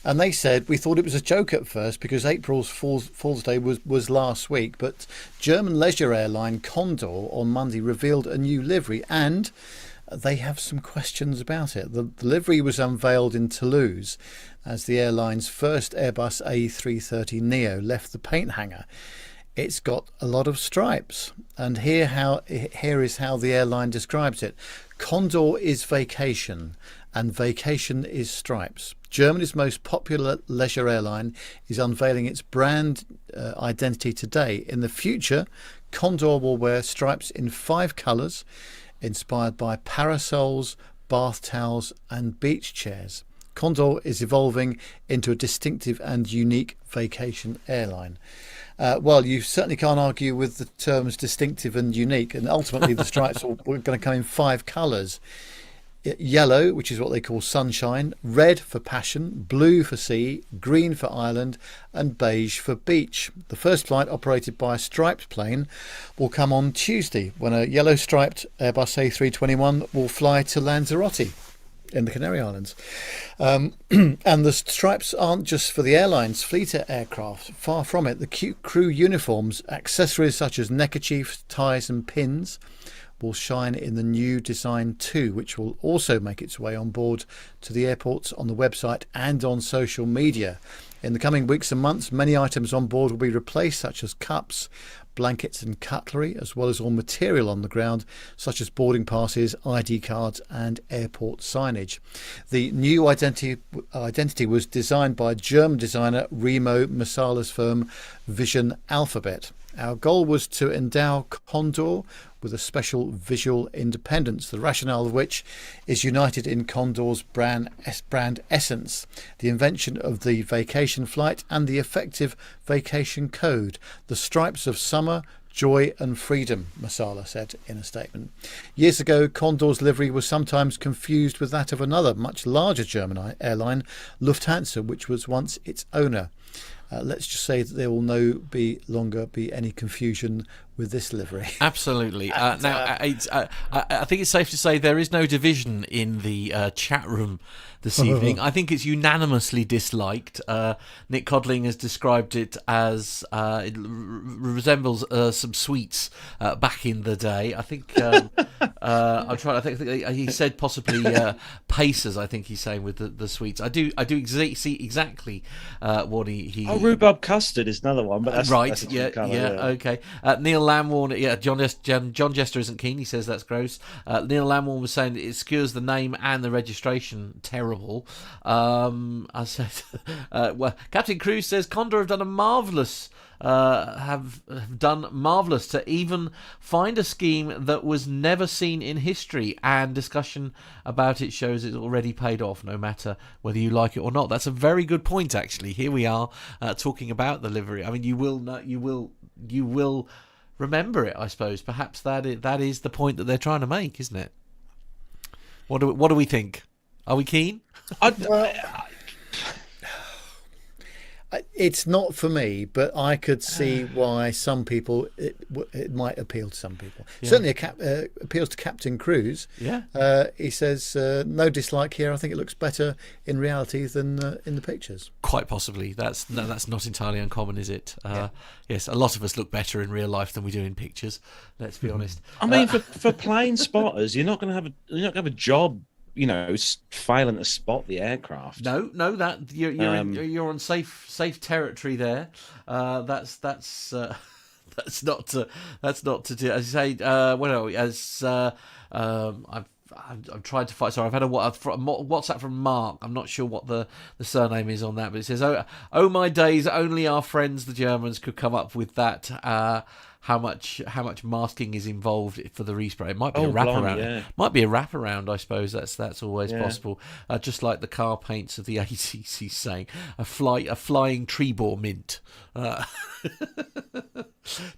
And they said, we thought it was a joke at first because April's Fool's Day was last week, but German leisure airline Condor on Monday revealed a new livery and they have some questions about it. The livery was unveiled in Toulouse as the airline's first Airbus A330neo left the paint hanger. It's got a lot of stripes, and here is how the airline describes it. Condor is vacation, and vacation is stripes. Germany's most popular leisure airline is unveiling its brand identity today. In the future, Condor will wear stripes in 5 colours, inspired by parasols, bath towels and beach chairs. Condor is evolving into a distinctive and unique vacation airline. Well, you certainly can't argue with the terms distinctive and unique, and ultimately the stripes are going to come in 5 colours. Yellow, which is what they call sunshine, red for passion, blue for sea, green for island, and beige for beach. The first flight, operated by a striped plane, will come on Tuesday, when a yellow striped Airbus A321 will fly to Lanzarote in the Canary Islands. And the stripes aren't just for the airline's fleet aircraft. Far from it. The cute crew uniforms, accessories such as neckerchiefs, ties and pins will shine in the new design too, which will also make its way on board to the airports, on the website and on social media. In the coming weeks and months, many items on board will be replaced, such as cups, blankets and cutlery, as well as all material on the ground, such as boarding passes, ID cards and airport signage. The new identity was designed by German designer Remo Masala's firm Vision Alphabet. Our goal was to endow Condor with a special visual independence, the rationale of which is united in Condor's brand essence, the invention of the vacation flight and the effective vacation code, the stripes of summer, joy and freedom, Masala said in a statement. Years ago, Condor's livery was sometimes confused with that of another, much larger German airline, Lufthansa, which was once its owner. Let's just say that there will no longer be any confusion with this livery. Absolutely. I think it's safe to say there is no division in the chat room this evening. I think it's unanimously disliked. Nick Codling has described it as it resembles some sweets back in the day. I think I'm trying. I think he said possibly Pacers. I think he's saying with the sweets. I do see exactly what he. Oh, rhubarb custard is another one, but that's right. That's Okay. Neil Lamworn. Yeah, John Jester isn't keen. He says that's gross. Neil Lamworn was saying it skews the name and the registration. Terrible. I said, well, Captain Cruz says CONCORDE have done a marvellous. Have done marvellous to even find a scheme that was never seen in history, and discussion about it shows it's already paid off, no matter whether you like it or not. That's a very good point, actually. Here we are talking about the livery. I mean, you will remember it, I suppose. Perhaps that is the point that they're trying to make, isn't it? What do we think? Are we keen? It's not for me, but I could see why some people it might appeal to some people. Yeah. Certainly, appeals to Captain Cruz. Yeah. He says no dislike here. I think it looks better in reality than in the pictures. Quite possibly. That's not entirely uncommon, is it? Yes, a lot of us look better in real life than we do in pictures. Let's be honest. I mean, for plane spotters, you're not going to have a job. Failing to spot the aircraft. No, that you're on safe territory there. That's not to do. As you say, I've tried to find. Sorry, I've had a WhatsApp from Mark. I'm not sure what the surname is on that, but it says, "Oh my days! Only our friends the Germans could come up with that." How much masking is involved for the respray? It might be a wraparound. Yeah. Might be a wraparound, I suppose. That's always possible. Just like the car paints of the ACC saying, a flying tree bore mint.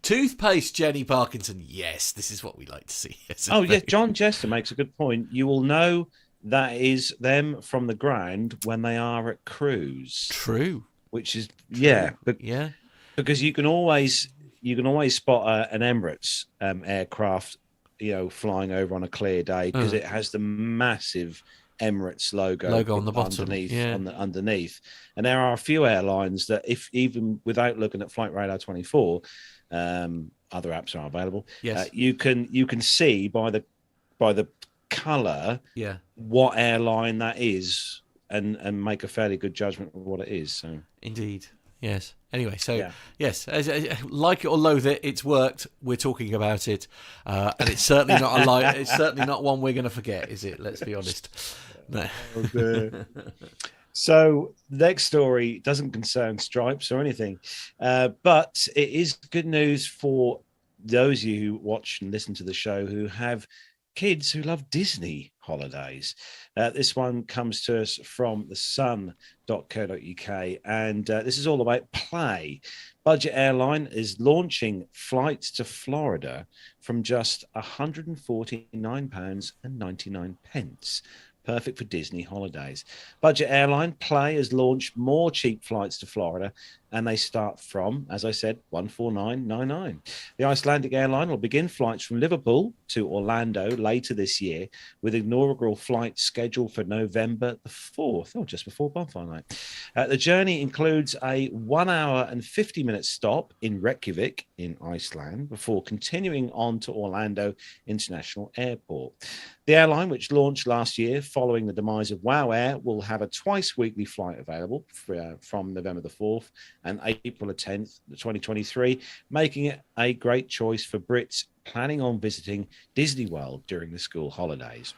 Toothpaste, Jenny Parkinson. Yes, this is what we like to see. Yes, John Jester makes a good point. You will know that is them from the ground when they are at cruise. True. Which is because you can always spot an Emirates aircraft, flying over on a clear day because it has the massive Emirates logo on the bottom underneath. And there are a few airlines that, if even without looking at Flight Radar 24, other apps are available. Yes, you can see by the colour, what airline that is, and make a fairly good judgment of what it is. So indeed. Yes. Anyway, so yes, like it or loathe it, it's worked. We're talking about it, and it's certainly not a lie. It's certainly not one we're going to forget, is it? Let's be honest. No. So, next story doesn't concern stripes or anything, but it is good news for those of you who watch and listen to the show who have kids who love Disney holidays. This one comes to us from thesun.co.uk, and this is all about Play. Budget Airline is launching flights to Florida from just £149.99. Perfect for Disney holidays. Budget airline Play has launched more cheap flights to Florida, and they start from, as I said, $149.99. The Icelandic airline will begin flights from Liverpool to Orlando later this year, with inaugural flights scheduled for November the 4th, just before bonfire night. The journey includes a 1 hour and 50-minute stop in Reykjavik in Iceland before continuing on to Orlando International Airport. The airline, which launched last year following the demise of WOW Air, will have a twice-weekly flight available from November the 4th and April the 10th, 2023, making it a great choice for Brits planning on visiting Disney World during the school holidays.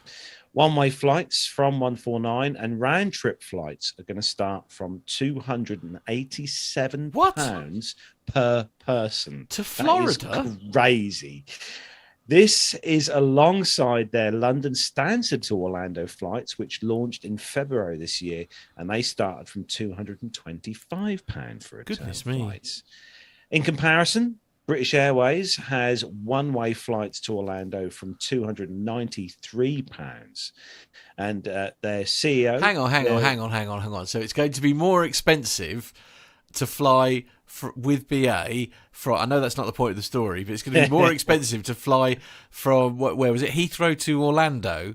One-way flights from $149 and round-trip flights are going to start from £287 per person. To Florida? That is crazy. This is alongside their London Stansted to Orlando flights, which launched in February this year, and they started from £225 for return flights. In comparison, British Airways has one-way flights to Orlando from £293, and their CEO... Hang on. So it's going to be more expensive to fly with BA. I know that's not the point of the story, but it's going to be more expensive to fly from where was it, Heathrow to Orlando.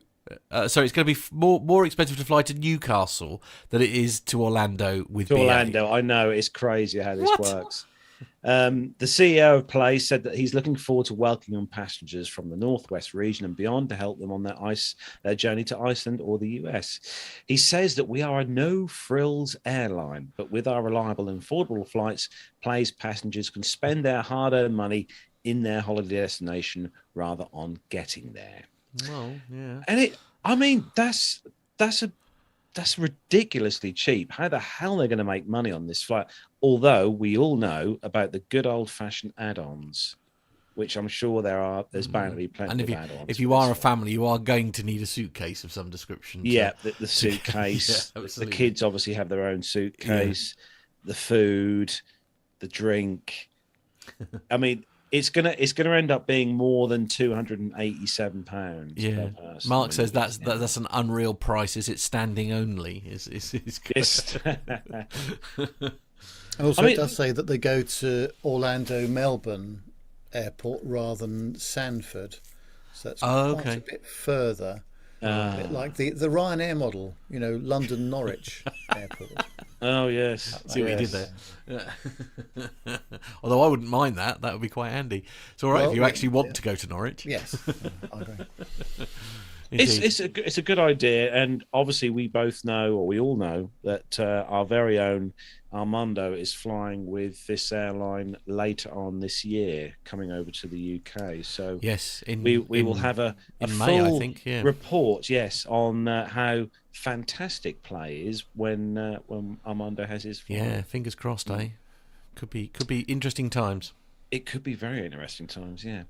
Sorry, it's going to be more expensive to fly to Newcastle than it is to Orlando with BA. Orlando, I know, it's crazy how this works. The CEO of Play said that he's looking forward to welcoming passengers from the Northwest region and beyond to help them on their journey to Iceland or the US. He says that we are a no-frills airline, but with our reliable and affordable flights, Play's passengers can spend their hard-earned money in their holiday destination rather on getting there. Well, yeah. And that's ridiculously cheap. How the hell are they going to make money on this flight? Although we all know about the good old-fashioned add-ons, which I'm sure there's bound to be plenty of add-ons. If you are a family, you are going to need a suitcase of some description. Yeah, the suitcase. Yeah, the kids obviously have their own suitcase. Yeah. The food, the drink. I mean, it's gonna end up being more than £287. Yeah, per person. Mark says that's an unreal price. Is it standing only? Also, it does say that they go to Orlando Melbourne Airport rather than Sanford, so that's quite a bit further. A bit like the Ryanair model, London Norwich Airport. Oh yes, see what you did there. Yeah. Although I wouldn't mind that would be quite handy. It's all right if you actually want to go to Norwich. Yes, I agree. It's a good idea, and obviously we all know that our very own Armando is flying with this airline later on this year, coming over to the UK. So yes, we will have a full May, I think, report, on how fantastic Play is when Armando has his flight. Yeah, fingers crossed, eh? Could be interesting times. It could be very interesting times, yeah.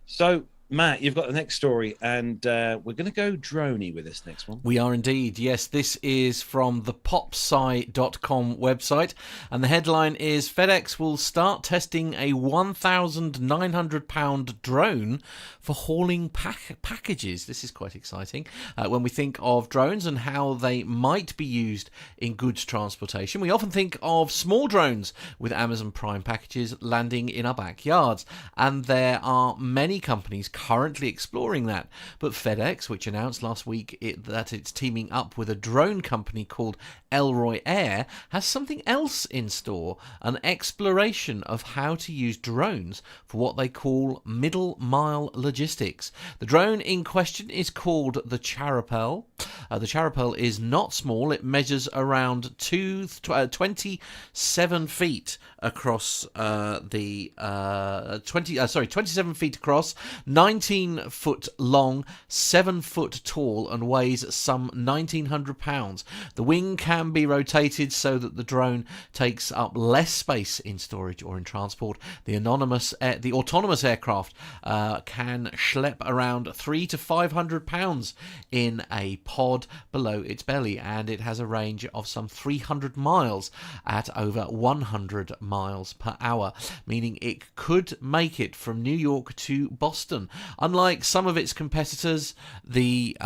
So, Matt, you've got the next story, and we're going to go droney with this next one. We are indeed, yes. This is from the popsci.com website, and the headline is FedEx will start testing a £1,900 drone for hauling packages. This is quite exciting. When we think of drones and how they might be used in goods transportation, we often think of small drones with Amazon Prime packages landing in our backyards, and there are many companies currently exploring that. But FedEx, which announced last week that it's teaming up with a drone company called Elroy Air, has something else in store, an exploration of how to use drones for what they call middle mile logistics. The drone in question is called the Charapelle. The Charapelle is not small. It measures around 27 feet across 27 feet across, 19 foot long, 7 foot tall, and weighs some 1,900 pounds. The wing can be rotated so that the drone takes up less space in storage or in transport. The autonomous aircraft can schlep around 300 to 500 pounds in a pod below its belly, and it has a range of some 300 miles at over 100 miles per hour, meaning it could make it from New York to Boston. Unlike some of its competitors, the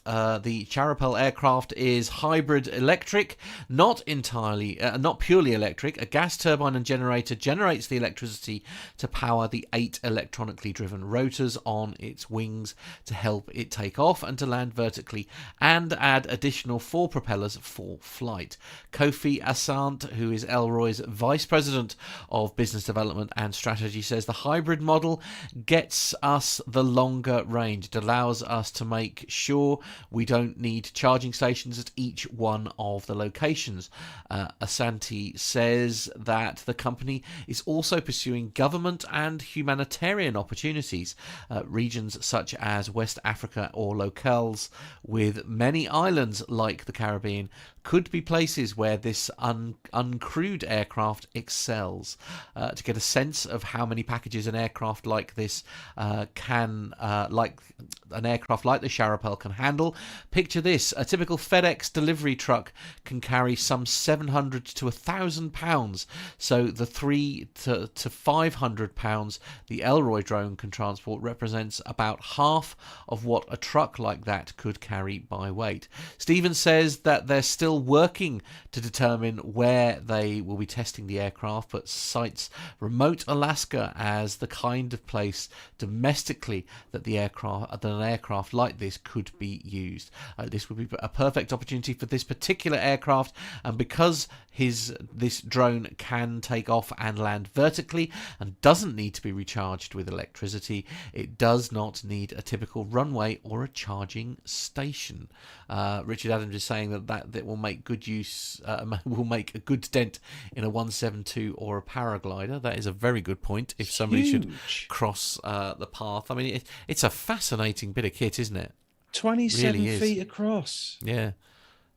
Charapelle aircraft is hybrid electric, not purely electric. A gas turbine and generator generates the electricity to power the 8 electronically driven rotors on its wings to help it take off and to land vertically, and add additional 4 propellers for flight. Kofi Asant, who is Elroy's Vice President of Business Development and Strategy, says the hybrid model gets us the longer range. It allows us to make sure we don't need charging stations at each one of the locations. Asanti says that the company is also pursuing government and humanitarian opportunities. Regions such as West Africa or locales with many islands like the Caribbean could be places where this uncrewed aircraft excels. To get a sense of how many packages an aircraft like this like an aircraft like the Charapelle can handle, picture this: a typical FedEx delivery truck can carry some 700 to 1,000 pounds. So the 300 to 500 pounds the Elroy drone can transport represents about half of what a truck like that could carry by weight. Stephen says that they're still still working to determine where they will be testing the aircraft, but cites remote Alaska as the kind of place domestically that an aircraft like this could be used. This would be a perfect opportunity for this particular aircraft, and because this drone can take off and land vertically and doesn't need to be recharged with electricity, it does not need a typical runway or a charging station. Richard Adams is saying that will make good use, will make a good dent in a 172 or a paraglider. That is a very good point. If somebody should cross the path, I mean, it's a fascinating bit of kit, isn't it? 27 really feet across. Yeah,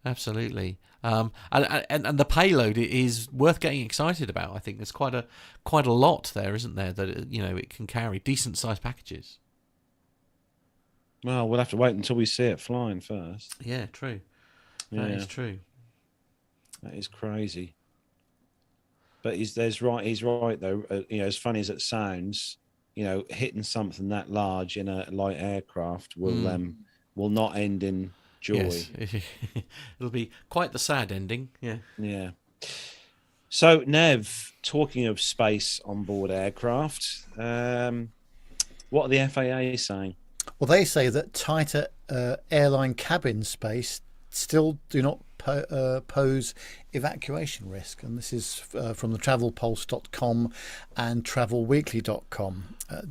absolutely. And the payload is worth getting excited about. I think there's quite a lot there, isn't there? That it can carry decent sized packages. Well, we'll have to wait until we see it flying first. Yeah, true. That is true. That is crazy. But he's right though. As funny as it sounds, hitting something that large in a light aircraft will not end in joy. Yes. It'll be quite the sad ending. Yeah. Yeah. So, Nev, talking of space on board aircraft, what are the FAA saying? Well, they say that tighter airline cabin space still do not pose evacuation risk, and this is from the travelpulse.com and travelweekly.com.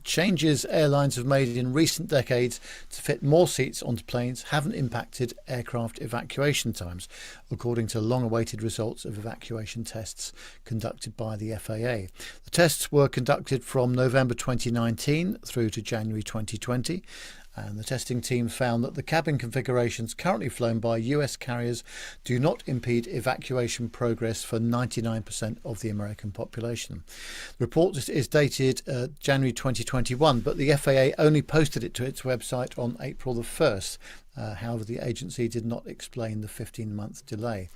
Changes airlines have made in recent decades to fit more seats onto planes haven't impacted aircraft evacuation times, according to long-awaited results of evacuation tests conducted by the FAA. The tests were conducted from November 2019 through to January 2020. And the testing team found that the cabin configurations currently flown by US carriers do not impede evacuation progress for 99% of the American population. The report is dated January 2021, but the FAA only posted it to its website on April the 1st. However, the agency did not explain the 15-month delay.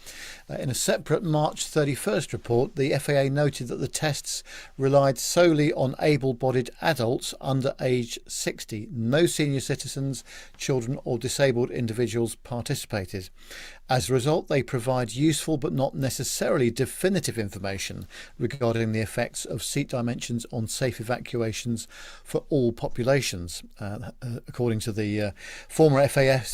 In a separate March 31st report, the FAA noted that the tests relied solely on able-bodied adults under age 60. No senior citizens, children or disabled individuals participated. As a result, they provide useful but not necessarily definitive information regarding the effects of seat dimensions on safe evacuations for all populations, according to the former FAA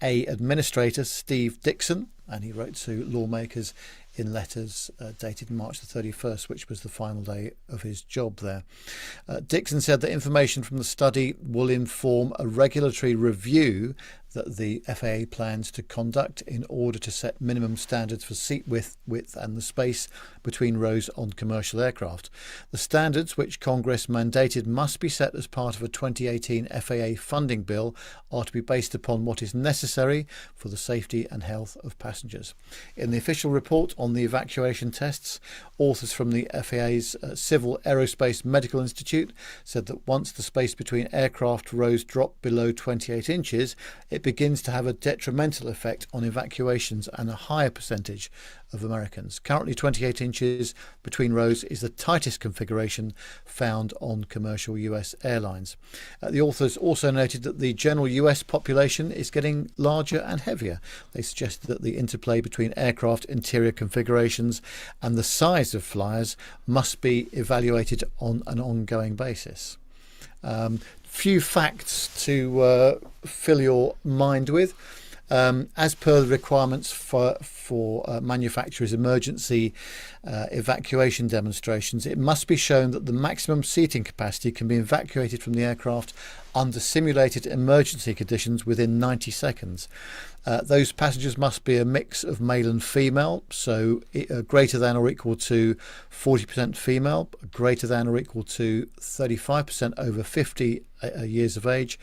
Administrator Steve Dixon, and he wrote to lawmakers in letters dated March the 31st, which was the final day of his job there. Dixon said that information from the study will inform a regulatory review that the FAA plans to conduct in order to set minimum standards for seat width and the space between rows on commercial aircraft. The standards, which Congress mandated must be set as part of a 2018 FAA funding bill, are to be based upon what is necessary for the safety and health of passengers. In the official report on the evacuation tests, authors from the FAA's Civil Aerospace Medical Institute said that once the space between aircraft rows drop below 28 inches, it begins to have a detrimental effect on evacuations and a higher percentage of Americans. Currently, 28 inches between rows is the tightest configuration found on commercial US airlines. The authors also noted that the general US population is getting larger and heavier. They suggested that the interplay between aircraft interior configurations and the size of flyers must be evaluated on an ongoing basis. Few facts to fill your mind with. As per the requirements for manufacturers' emergency evacuation demonstrations, it must be shown that the maximum seating capacity can be evacuated from the aircraft under simulated emergency conditions within 90 seconds. Those passengers must be a mix of male and female, so greater than or equal to 40% female, greater than or equal to 35% over 50 years of age,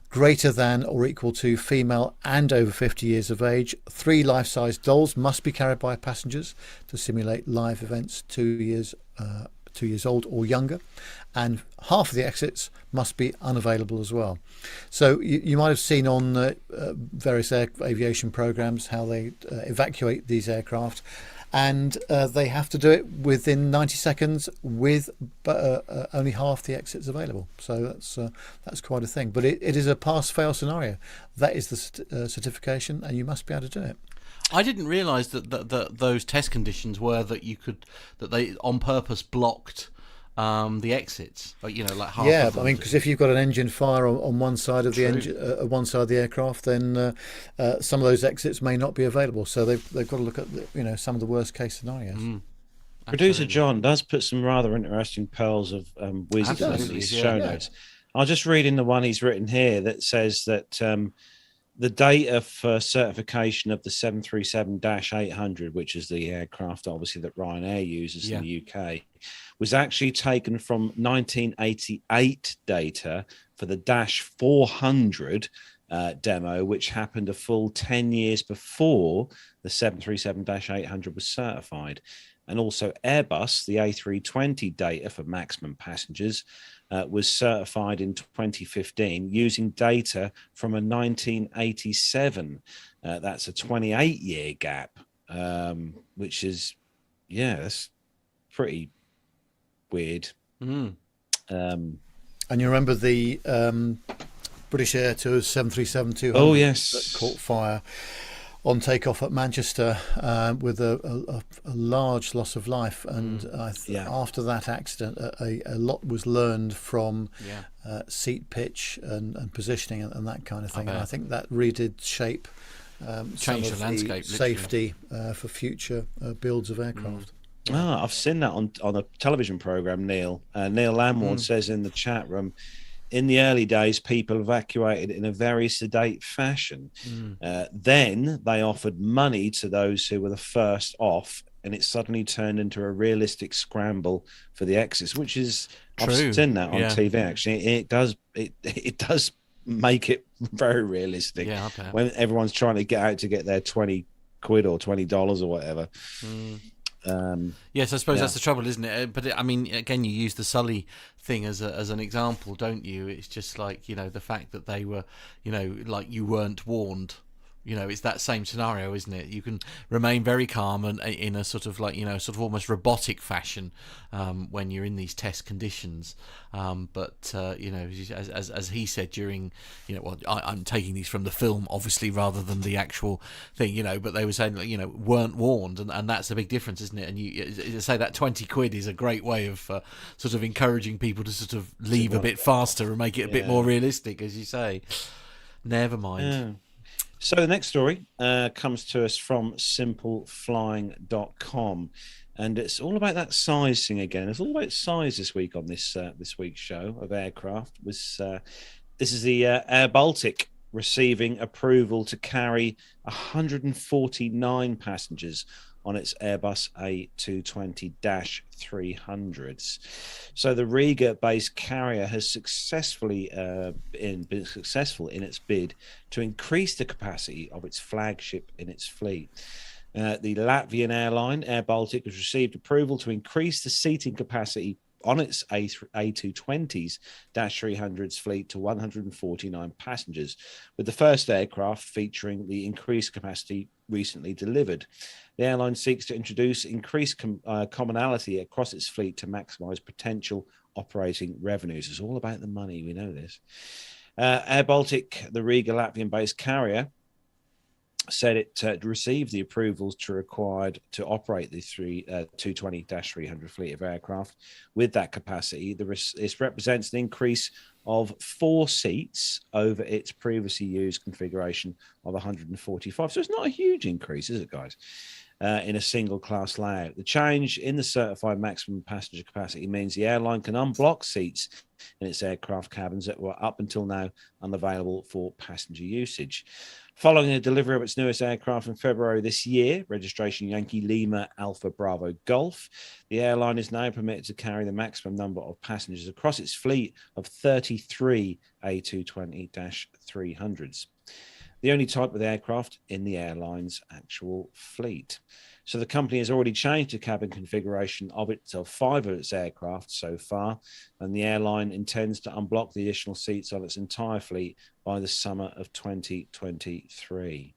greater than or equal to female and over 50 years of age. 3 life-size dolls must be carried by passengers to simulate live events 2 years old or younger, and half of the exits must be unavailable as well. So you might have seen on various aviation programs how they evacuate these aircraft, and they have to do it within 90 seconds with only half the exits available. So that's quite a thing. But it is a pass-fail scenario. That is the certification, and you must be able to do it. I didn't realise that those test conditions were that they on purpose blocked the exits, like half. Yeah, of them. I mean, because if you've got an engine fire on one side of the engine, one side of the aircraft, then some of those exits may not be available. So they've got to look at some of the worst case scenarios. Producer John does put some rather interesting pearls of wisdom in his show notes. I'll just read in the one he's written here that says that the data for certification of the 737-800, which is the aircraft obviously that Ryanair uses in the UK, was actually taken from 1988 data for the Dash 400 demo, which happened a full 10 years before the 737-800 was certified. And also Airbus, the A320 data for maximum passengers, was certified in 2015 using data from a 1987. That's a 28-year gap, which is, that's pretty weird. And you remember the British Air Tours 737-200 that caught fire on takeoff at Manchester with a large loss of life, and after that accident, a lot was learned from seat pitch and positioning and that kind of thing. And I think that really did shape change the landscape, safety for future builds of aircraft. I've seen that on a television program. Neil Lamorne says in the chat room, in the early days, people evacuated in a very sedate fashion. Then they offered money to those who were the first off, and it suddenly turned into a realistic scramble for the exits, which is true. I've seen that on TV. Actually, it does make it very realistic when everyone's trying to get out to get their £20 or $20 or whatever. Yes, I suppose that's the trouble, isn't it? But I mean, again, you use the Sully thing as an example, don't you? It's just like, the fact that they were, like you weren't warned. It's that same scenario, isn't it? You can remain very calm and in a sort of like, sort of almost robotic fashion when you're in these test conditions. But as he said during, I'm taking these from the film, obviously, rather than the actual thing, but they were saying, weren't warned, and that's a big difference, isn't it? And you say that £20 is a great way of sort of encouraging people to sort of leave a bit faster and make it a bit more realistic, as you say. Never mind. Yeah. So the next story comes to us from simpleflying.com, and it's all about that size thing again. It's all about size this week on this week's show of aircraft. This is the Air Baltic receiving approval to carry 149 passengers on its Airbus A220-300s. So the Riga-based carrier has successfully been successful in its bid to increase the capacity of its flagship in its fleet. The Latvian airline, Air Baltic, has received approval to increase the seating capacity on its A220s-300s fleet to 149 passengers, with the first aircraft featuring the increased capacity recently delivered. The airline seeks to introduce increased commonality across its fleet to maximize potential operating revenues. It's all about the money, we know this. Air Baltic, the Riga Latvian-based carrier, said it received the approvals required to operate the 220-300 fleet of aircraft with that capacity. This represents an increase of 4 seats over its previously used configuration of 145. So it's not a huge increase, is it, guys? In a single class layout. The change in the certified maximum passenger capacity means the airline can unblock seats in its aircraft cabins that were up until now unavailable for passenger usage. Following the delivery of its newest aircraft in February this year, registration Yankee Lima Alpha Bravo Golf, the airline is now permitted to carry the maximum number of passengers across its fleet of 33 A220-300s. the only type of aircraft in the airline's actual fleet. So the company has already changed the cabin configuration of 5 of its aircraft so far, and the airline intends to unblock the additional seats on its entire fleet by the summer of 2023.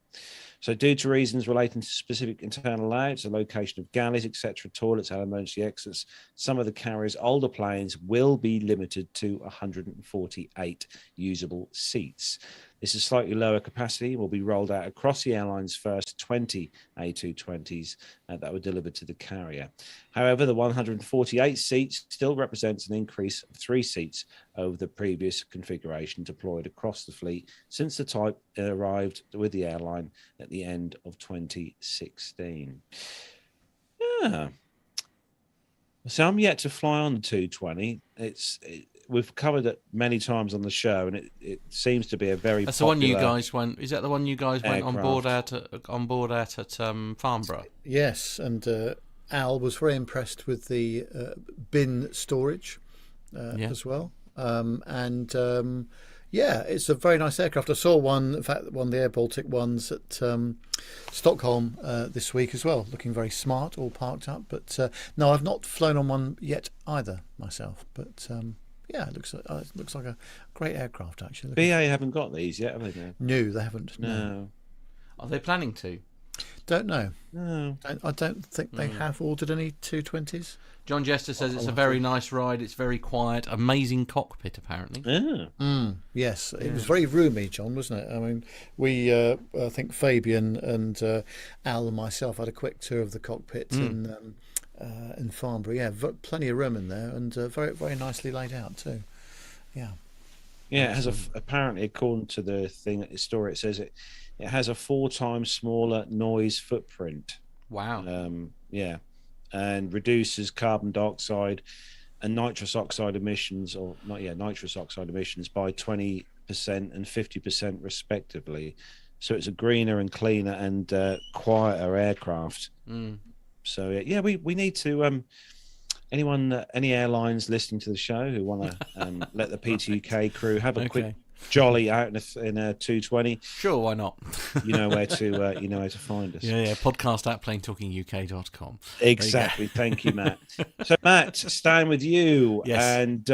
So due to reasons relating to specific internal layouts, the location of galleys, etc., toilets and emergency exits, some of the carrier's older planes will be limited to 148 usable seats. This is slightly lower capacity, will be rolled out across the airline's first 20 A220s that were delivered to the carrier. However, the 148 seats still represents an increase of 3 seats over the previous configuration deployed across the fleet since the type arrived with the airline at the end of 2016. Yeah. So I'm yet to fly on the 220. We've covered it many times on the show, and it seems to be a very That's popular the one you guys went. Is that the one you guys went aircraft. on board at Farnborough? Yes, and Al was very impressed with the bin storage as well. Yeah, it's a very nice aircraft. I saw one, in fact, one of the Air Baltic ones at Stockholm this week as well, looking very smart, all parked up. But no, I've not flown on one yet either myself. But yeah, it looks like a great aircraft, actually. BA haven't got these yet, have they? No, they haven't. No. Are they planning to? Don't know. No. I don't think they have ordered any 220s. John Jester says it's a very nice ride. It's very quiet. Amazing cockpit, apparently. Yeah. Yes, it was very roomy, John, wasn't it? I mean, we, I think Fabian and Al and myself had a quick tour of the cockpit in Farnborough. Yeah, plenty of room in there, and very, very nicely laid out too. Yeah. Yeah, it has apparently, according to the story, it says it has a 4 times smaller noise footprint. Wow. Yeah, and reduces carbon dioxide and nitrous oxide emissions, nitrous oxide emissions by 20% and 50% respectively. So it's a greener and cleaner and quieter aircraft. So yeah, we need to. Any airlines listening to the show who want to let the PTUK crew have a quick jolly out in a 220, sure, why not? you know where to find us. Yeah, podcast at planetalkinguk.com. Exactly. Thank you, Matt. So Matt, staying with you, yes. And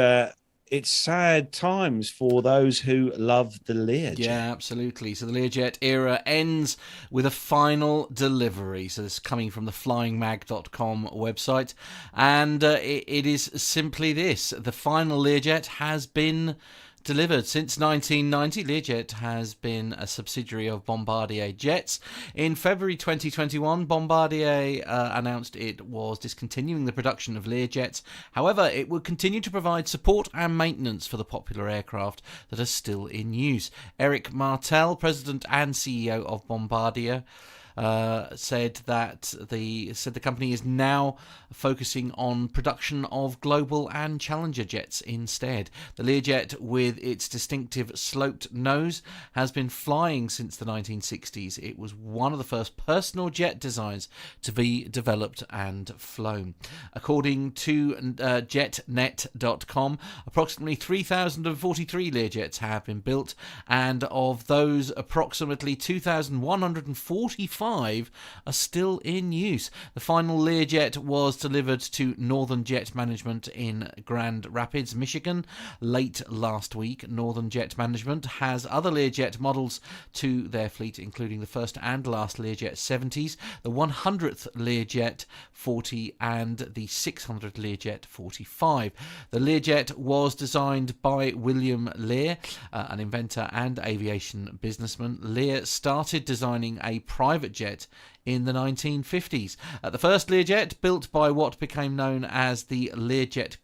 it's sad times for those who love the Learjet. Yeah, absolutely. So the Learjet era ends with a final delivery. So this is coming from the flyingmag.com website. And it is simply this. The final Learjet has been delivered. Since 1990, Learjet has been a subsidiary of Bombardier Jets. In February 2021, Bombardier announced it was discontinuing the production of Learjets. However, it would continue to provide support and maintenance for the popular aircraft that are still in use. Eric Martel, president and CEO of Bombardier, said the company is now focusing on production of Global and Challenger jets instead. The Learjet, with its distinctive sloped nose, has been flying since the 1960s. It was one of the first personal jet designs to be developed and flown. According to jetnet.com, approximately 3,043 Learjets have been built, and of those, approximately 2,145 are still in use. The final Learjet was delivered to Northern Jet Management in Grand Rapids, Michigan, late last week. Northern Jet Management has other Learjet models to their fleet, including the first and last Learjet 70s, the 100th Learjet 40, and the 600th Learjet 45. The Learjet was designed by William Lear, an inventor and aviation businessman. Lear started designing a private jet in the 1950s. The first Learjet, built by what became known as the Learjet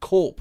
Corp,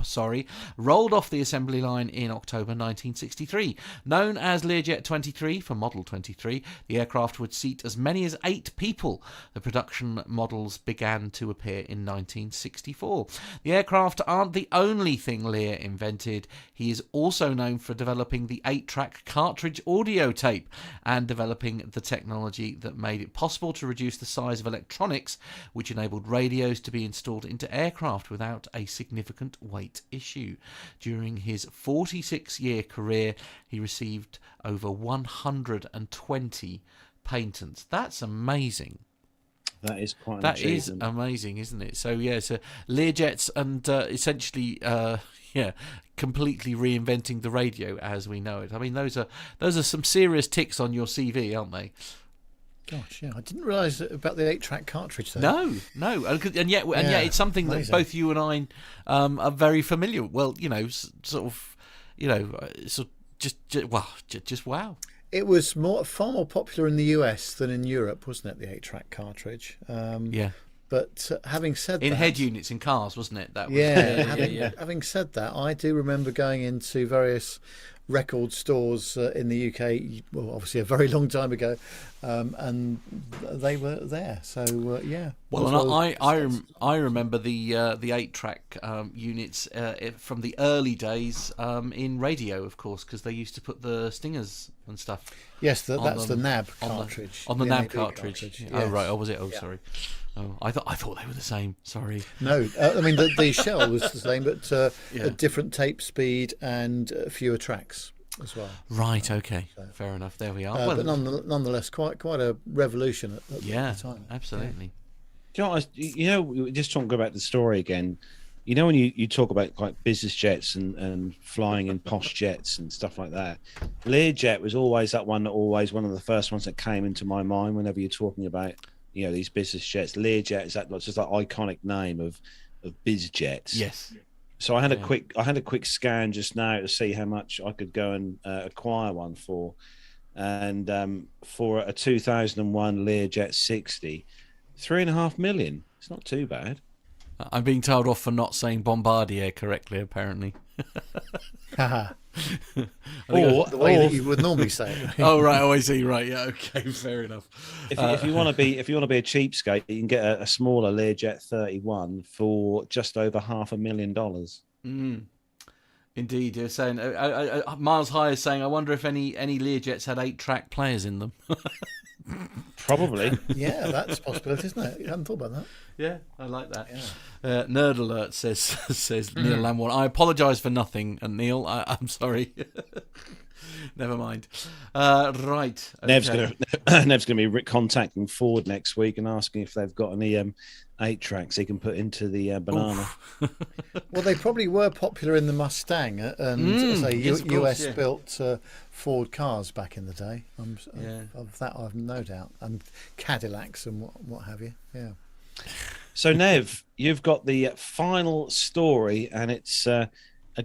rolled off the assembly line in October 1963. Known as Learjet 23 for Model 23, the aircraft would seat as many as 8 people. The production models began to appear in 1964. The aircraft aren't the only thing Lear invented. He is also known for developing the 8-track cartridge audio tape and developing the technology technology that made it possible to reduce the size of electronics, which enabled radios to be installed into aircraft without a significant weight issue. During his 46-year career, he received over 120 patents. That's amazing. That is quite an That is achievement. amazing, isn't it? So yeah, so Learjets and essentially, completely reinventing the radio as we know it. I mean, those are some serious ticks on your CV, aren't they? Gosh, yeah, I didn't realise about the 8-track cartridge though. No, and yet it's something amazing. that both you and I are very familiar. Well, just wow. It was far more popular in the US than in Europe, wasn't it? The 8-track cartridge. Yeah. But having said In that, head units in cars, wasn't it? That was, having said that, I do remember going into various record stores in the UK, well, obviously a very long time ago, and they were there. So yeah. Well, and I remember the 8-track units from the early days in radio, of course, because they used to put the stingers and stuff. Yes, that's the NAB cartridge. On the NAB NAB cartridge. Yes. Oh right, was it? Oh, sorry. Oh, I thought they were the same. Sorry. No, I mean the shell was the same, but a different tape speed and fewer tracks as well. Right. Okay. Fair enough. There we are. But nonetheless, quite a revolution at the time. Absolutely. We just talking about the story again. You know, when you talk about like business jets and flying in posh jets and stuff like that, Learjet was always one of the first ones that came into my mind whenever you're talking about, these business jets. Learjet is just that iconic name of biz jets. Yes. So I had a quick scan just now to see how much I could go and acquire one for, and for a 2001 Learjet 60, $3.5 million. It's not too bad. I'm being told off for not saying Bombardier correctly, apparently. Or the way that you would normally say it. Oh right, I see. Right, yeah, okay, fair enough. If you want to be a cheapskate, you can get a smaller Learjet 31 for just over $500,000. Indeed, you're saying Miles High is saying, I wonder if any Learjets had 8-track players in them. Probably. Yeah, that's a possibility, isn't it? You haven't thought about that. Yeah, I like that. Yeah. Nerd Alert says Neil Lamborn. I apologise for nothing, and Neil, I'm sorry. Never mind. Right. Okay. Nev's gonna be contacting Ford next week and asking if they've got any 8-tracks he can put into the banana. Well, they probably were popular in the Mustang and US built Ford cars back in the day. Of that I've no doubt, and Cadillacs and what have you. Yeah. So Nev, you've got the final story, and it's a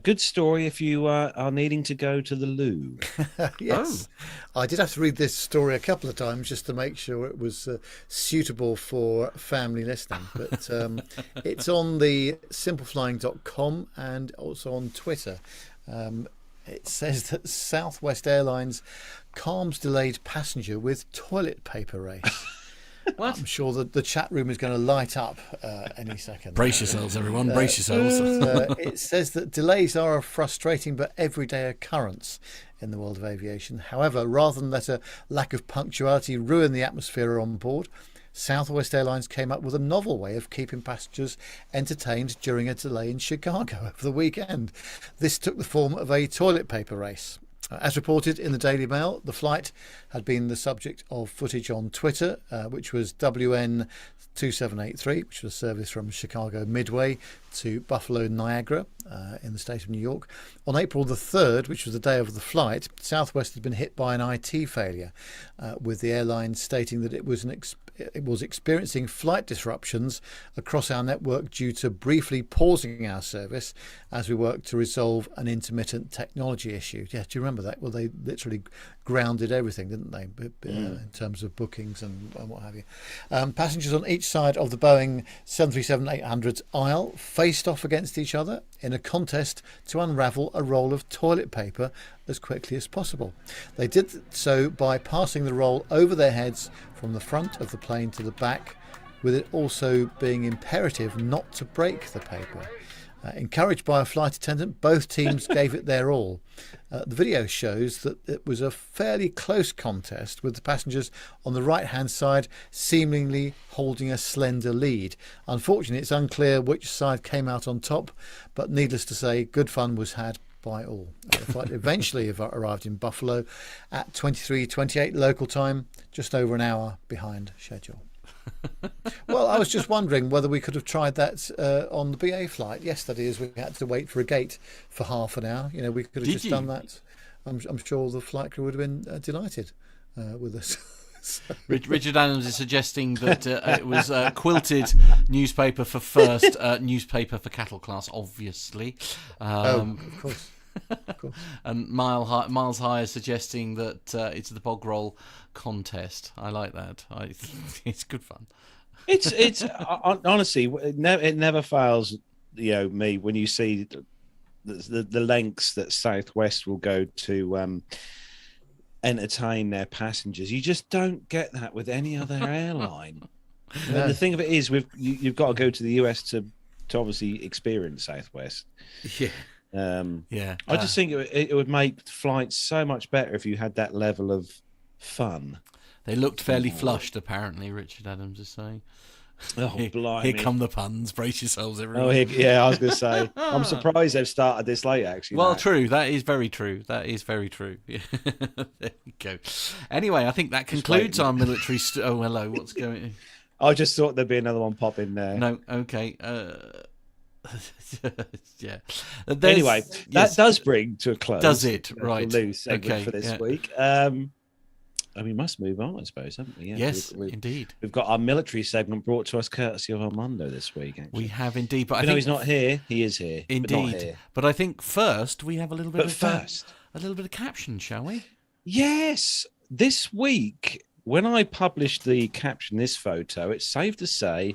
good story if you are needing to go to the loo. Yes. I did have to read this story a couple of times just to make sure it was suitable for family listening. But it's on the simpleflying.com and also on Twitter. It says that Southwest Airlines calms delayed passenger with toilet paper race. What? I'm sure that the chat room is going to light up any second. Brace yourselves, everyone. Brace yourselves. It says that delays are a frustrating but everyday occurrence in the world of aviation. However, rather than let a lack of punctuality ruin the atmosphere on board, Southwest Airlines came up with a novel way of keeping passengers entertained during a delay in Chicago over the weekend. This took the form of a toilet paper race. As reported in the Daily Mail, the flight had been the subject of footage on Twitter, which was WN2783, which was a service from Chicago Midway to Buffalo Niagara in the state of New York. On April the 3rd, which was the day of the flight, Southwest had been hit by an IT failure, with the airline stating that it was experiencing flight disruptions across our network due to briefly pausing our service as we worked to resolve an intermittent technology issue. Yeah, do you remember that? Well, they literally grounded everything, didn't they, in terms of bookings and what have you. Passengers on each side of the Boeing 737-800's aisle faced off against each other in a contest to unravel a roll of toilet paper as quickly as possible. They did so by passing the roll over their heads from the front of the plane to the back, with it also being imperative not to break the paper. Encouraged by a flight attendant, both teams gave it their all. The video shows that it was a fairly close contest, with the passengers on the right-hand side seemingly holding a slender lead. Unfortunately, it's unclear which side came out on top, but needless to say, good fun was had by all. The flight eventually arrived in Buffalo at 23:28 local time, just over an hour behind schedule. Well, I was just wondering whether we could have tried that on the BA flight yesterday, as we had to wait for a gate for half an hour. You know, we could have done that. I'm sure the flight crew would have been delighted with us. So. Richard Adams is suggesting that it was quilted newspaper for first, newspaper for cattle class, obviously. Of course. Of course. And Miles High is suggesting that it's the bog roll contest. I like that. It's good fun. It's honestly, it never fails. You know, me when you see the lengths that Southwest will go to entertain their passengers. You just don't get that with any other airline. No. The thing of it is, you've got to go to the US to obviously experience Southwest. Yeah. I just think it would make flights so much better if you had that level of fun. They looked fairly flushed, apparently, Richard Adams is saying. Oh, blimey. Here come the puns. Brace yourselves, everyone. Oh, I was going to say. I'm surprised they've started this late, actually. Well, Matt. true. That is very true. There you go. Anyway, I think that concludes our military... oh, hello. What's going on? I just thought there'd be another one pop in there. No, okay. Yeah. Anyway, that does bring to a close. Does it? Right. The news segment for this week. And we must move on, I suppose, haven't we? Yeah, yes, indeed. We've got our military segment brought to us courtesy of Armando this week. Actually. We have indeed, but I think think he's not here. He is here. Indeed, but not here. But I think first we have a little bit of caption, shall we? Yes. This week, when I published the caption, this photo, it's safe to say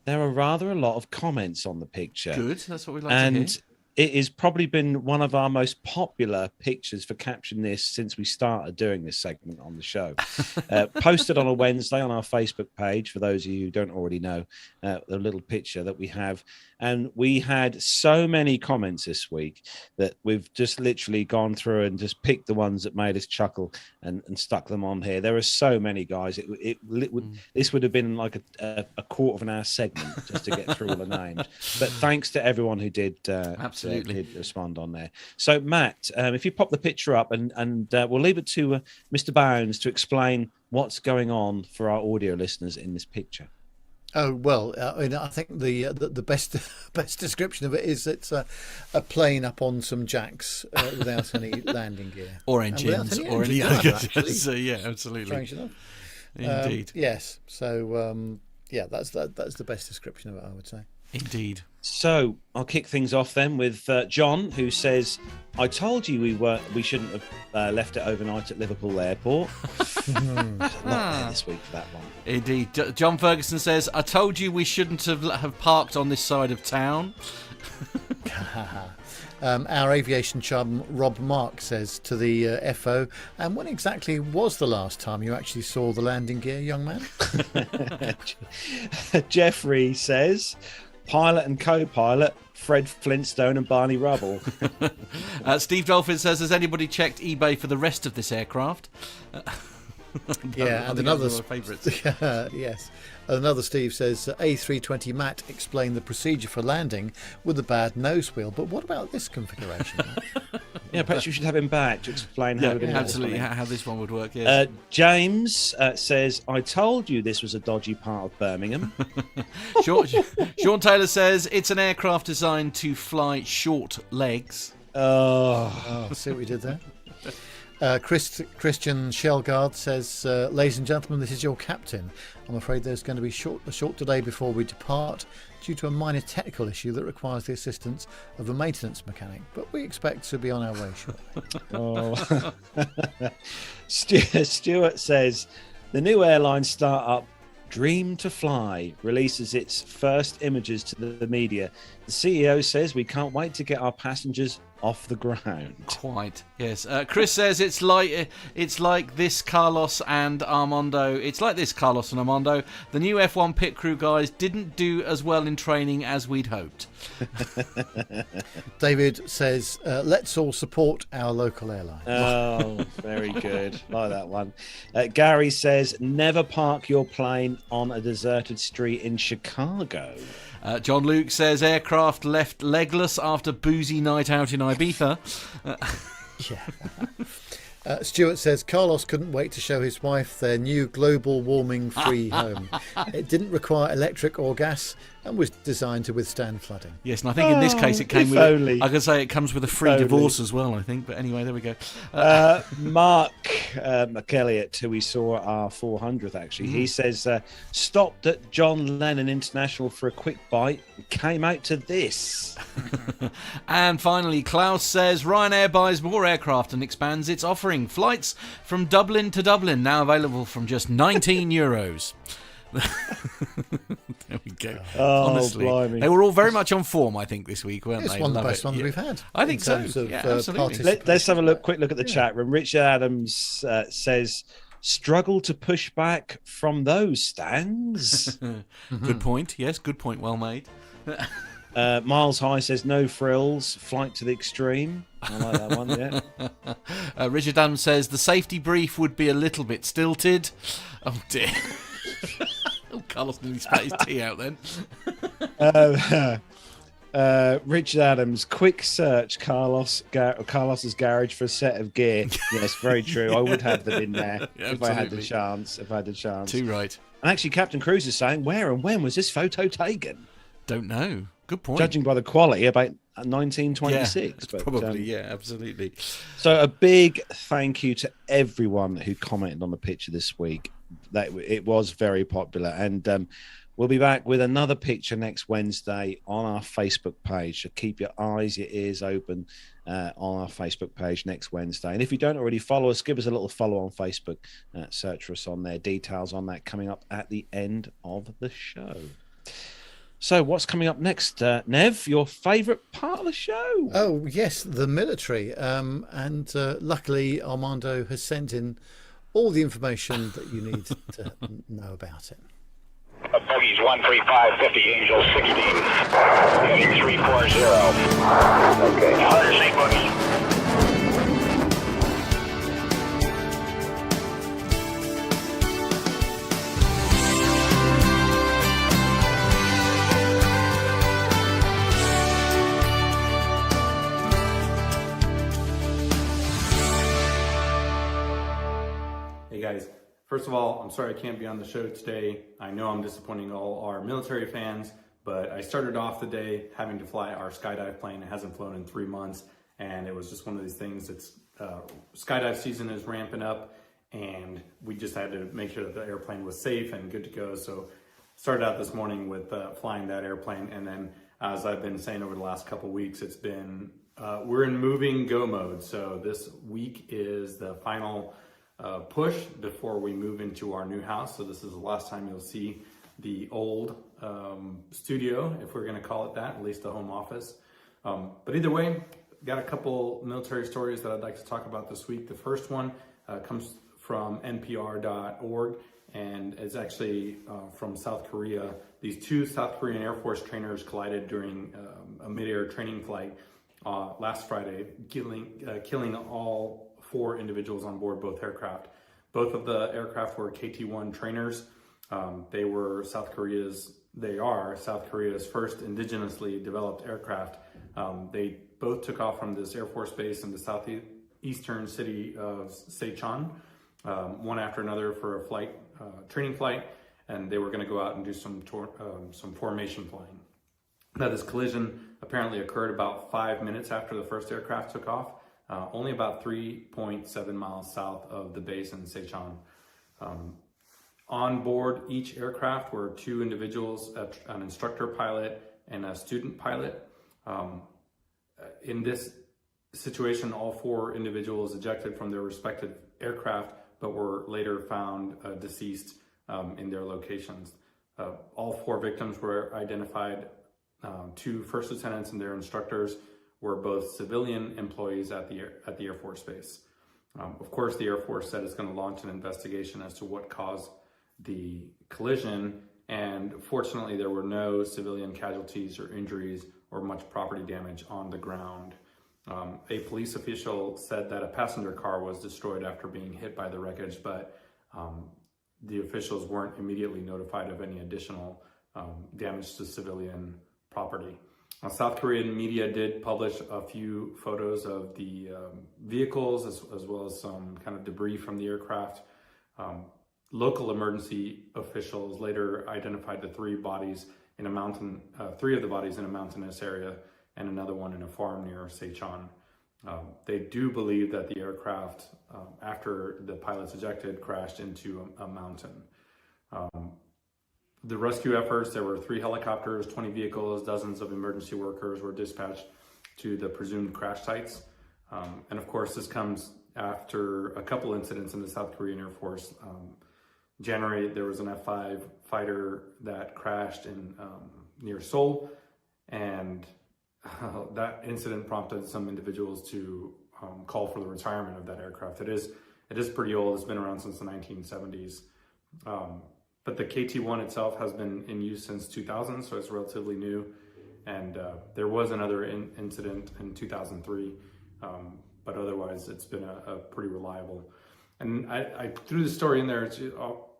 there are rather a lot of comments on the picture. Good. That's what we like to hear. And it has probably been one of our most popular pictures for Caption This since we started doing this segment on the show. Posted on a Wednesday on our Facebook page, for those of you who don't already know, the little picture that we have. And we had so many comments this week that we've just literally gone through and just picked the ones that made us chuckle and stuck them on here. There are so many, guys. This would have been like a quarter of an hour segment just to get through all the names. But thanks to everyone who did did respond on there. So, Matt, if you pop the picture up and we'll leave it to Mr. Bounds to explain what's going on for our audio listeners in this picture. Oh well, I think the best description of it is it's a plane up on some jacks without any landing gear or engines or any other. So yeah, absolutely. Strange enough. Indeed. Yes. So that's the best description of it, I would say. Indeed. So I'll kick things off then with John, who says, "I told you we shouldn't have left it overnight at Liverpool Airport." Not there this week for that one. Indeed. John Ferguson says, "I told you we shouldn't have parked on this side of town." Our aviation chum Rob Mark says to the FO, "And when exactly was the last time you actually saw the landing gear, young man?" Jeffrey says, "Pilot and co-pilot, Fred Flintstone and Barney Rubble." Steve Dolphin says, "Has anybody checked eBay for the rest of this aircraft?" Yeah, and another favourites. Yes, another Steve says, "A320 Matt explained the procedure for landing with a bad nose wheel, but what about this configuration?" Yeah, perhaps you should have him back to explain how it is. Absolutely, how this one would work. Yes. James says, "I told you this was a dodgy part of Birmingham." Sean Taylor says, "It's an aircraft designed to fly short legs." Oh, see what we did there. Christian Shellguard says, "Ladies and gentlemen, this is your captain. I'm afraid there's going to be a short delay before we depart due to a minor technical issue that requires the assistance of a maintenance mechanic, but we expect to be on our way shortly." Stuart says, "The new airline startup Dream to Fly releases its first images to the media. The CEO says we can't wait to get our passengers off the ground. Quite, yes. Chris says it's like this, Carlos and Armando. It's like this, Carlos and Armando. The new F1 pit crew guys didn't do as well in training as we'd hoped. David says, let's all support our local airline. Oh, very good. Like that one. Gary says, never park your plane on a deserted street in Chicago. John Luke says aircraft left legless after boozy night out in Ibiza. Yeah. Stuart says Carlos couldn't wait to show his wife their new global warming free home. It didn't require electric or gas and was designed to withstand flooding. Yes, and I think in this case it came with I could say it comes with a free divorce as well, I think. But anyway, there we go. Mark McElliott, who we saw at our 400th actually, he says stopped at John Lennon International for a quick bite and came out to this. And finally, Klaus says Ryanair buys more aircraft and expands its offering. Flights from Dublin to Dublin now available from just €19. There we go. Oh, honestly, blimey. they were all very much on form, I think, this week, weren't It's they? one of the Love best it. ones we've had. I think so. Of, yeah, absolutely. Let's have a quick look at the chat room. Richard Adams says, struggle to push back from those stands. Good point. Yes, good point. Well made. Miles High says, no frills, flight to the extreme. I like that one, yeah. Richard Adams says the safety brief would be a little bit stilted. Oh, dear. Oh, Carlos nearly spat his tea out then. Richard Adams, quick search Carlos's garage for a set of gear. Yes, very true. I would have them in there if I had the chance. Too right. And actually, Captain Cruz is saying, where and when was this photo taken? Don't know. Good point. Judging by the quality, about 1926. Yeah, probably, yeah, absolutely. So a big thank you to everyone who commented on the picture this week. That it was very popular, and we'll be back with another picture next Wednesday on our Facebook page. So keep your eyes, your ears open on our Facebook page next Wednesday. And if you don't already follow us, give us a little follow on Facebook. Search for us on there. Details on that coming up at the end of the show. So what's coming up next, Nev? Your favourite part of the show? Oh, yes, the military. And luckily, Armando has sent in all the information that you need to know about it. Bogies 135, 50, Angel 16, heading 340. Okay. 108 bogies. Hey guys, first of all, I'm sorry I can't be on the show today. I know I'm disappointing all our military fans, but I started off the day having to fly our skydive plane. It hasn't flown in 3 months, and it was just one of these things that's skydive season is ramping up, and we just had to make sure that the airplane was safe and good to go. So started out this morning with flying that airplane, and then as I've been saying over the last couple weeks, it's been we're in moving go mode. So this week is the final push before we move into our new house. So this is the last time you'll see the old studio, if we're going to call it that, at least the home office. But either way, got a couple military stories that I'd like to talk about this week. The first one comes from npr.org, and it's actually from South Korea. These two South Korean Air Force trainers collided during a mid-air training flight last Friday, killing all 4 individuals on board both aircraft. Both of the aircraft were KT-1 trainers. They are South Korea's first indigenously developed aircraft. They both took off from this Air Force base in the southeastern city of Seicheon, one after another for a training flight, and they were going to go out and do some formation flying. Now, this collision apparently occurred about 5 minutes after the first aircraft took off, only about 3.7 miles south of the base in Seicheon. On board each aircraft were 2 individuals, an instructor pilot and a student pilot. In this situation, all 4 individuals ejected from their respective aircraft, but were later found deceased in their locations. All 4 victims were identified. 2 first lieutenants and their instructors were both civilian employees at the Air Force Base. Of course, the Air Force said it's going to launch an investigation as to what caused the collision, and fortunately there were no civilian casualties or injuries or much property damage on the ground. A police official said that a passenger car was destroyed after being hit by the wreckage, but the officials weren't immediately notified of any additional damage to civilian property. South Korean media did publish a few photos of the vehicles as well as some kind of debris from the aircraft. Local emergency officials later identified the three of the bodies in a mountainous area and another one in a farm near Seicheon. They do believe that the aircraft, after the pilots ejected, crashed into a mountain. The rescue efforts, there were 3 helicopters, 20 vehicles, dozens of emergency workers were dispatched to the presumed crash sites. And of course, this comes after a couple incidents in the South Korean Air Force. January, there was an F-5 fighter that crashed in near Seoul, and that incident prompted some individuals to call for the retirement of that aircraft. It is pretty old. It's been around since the 1970s. But the KT-1 itself has been in use since 2000, so it's relatively new. And there was another incident in 2003, but otherwise it's been a pretty reliable. And I threw the story in there.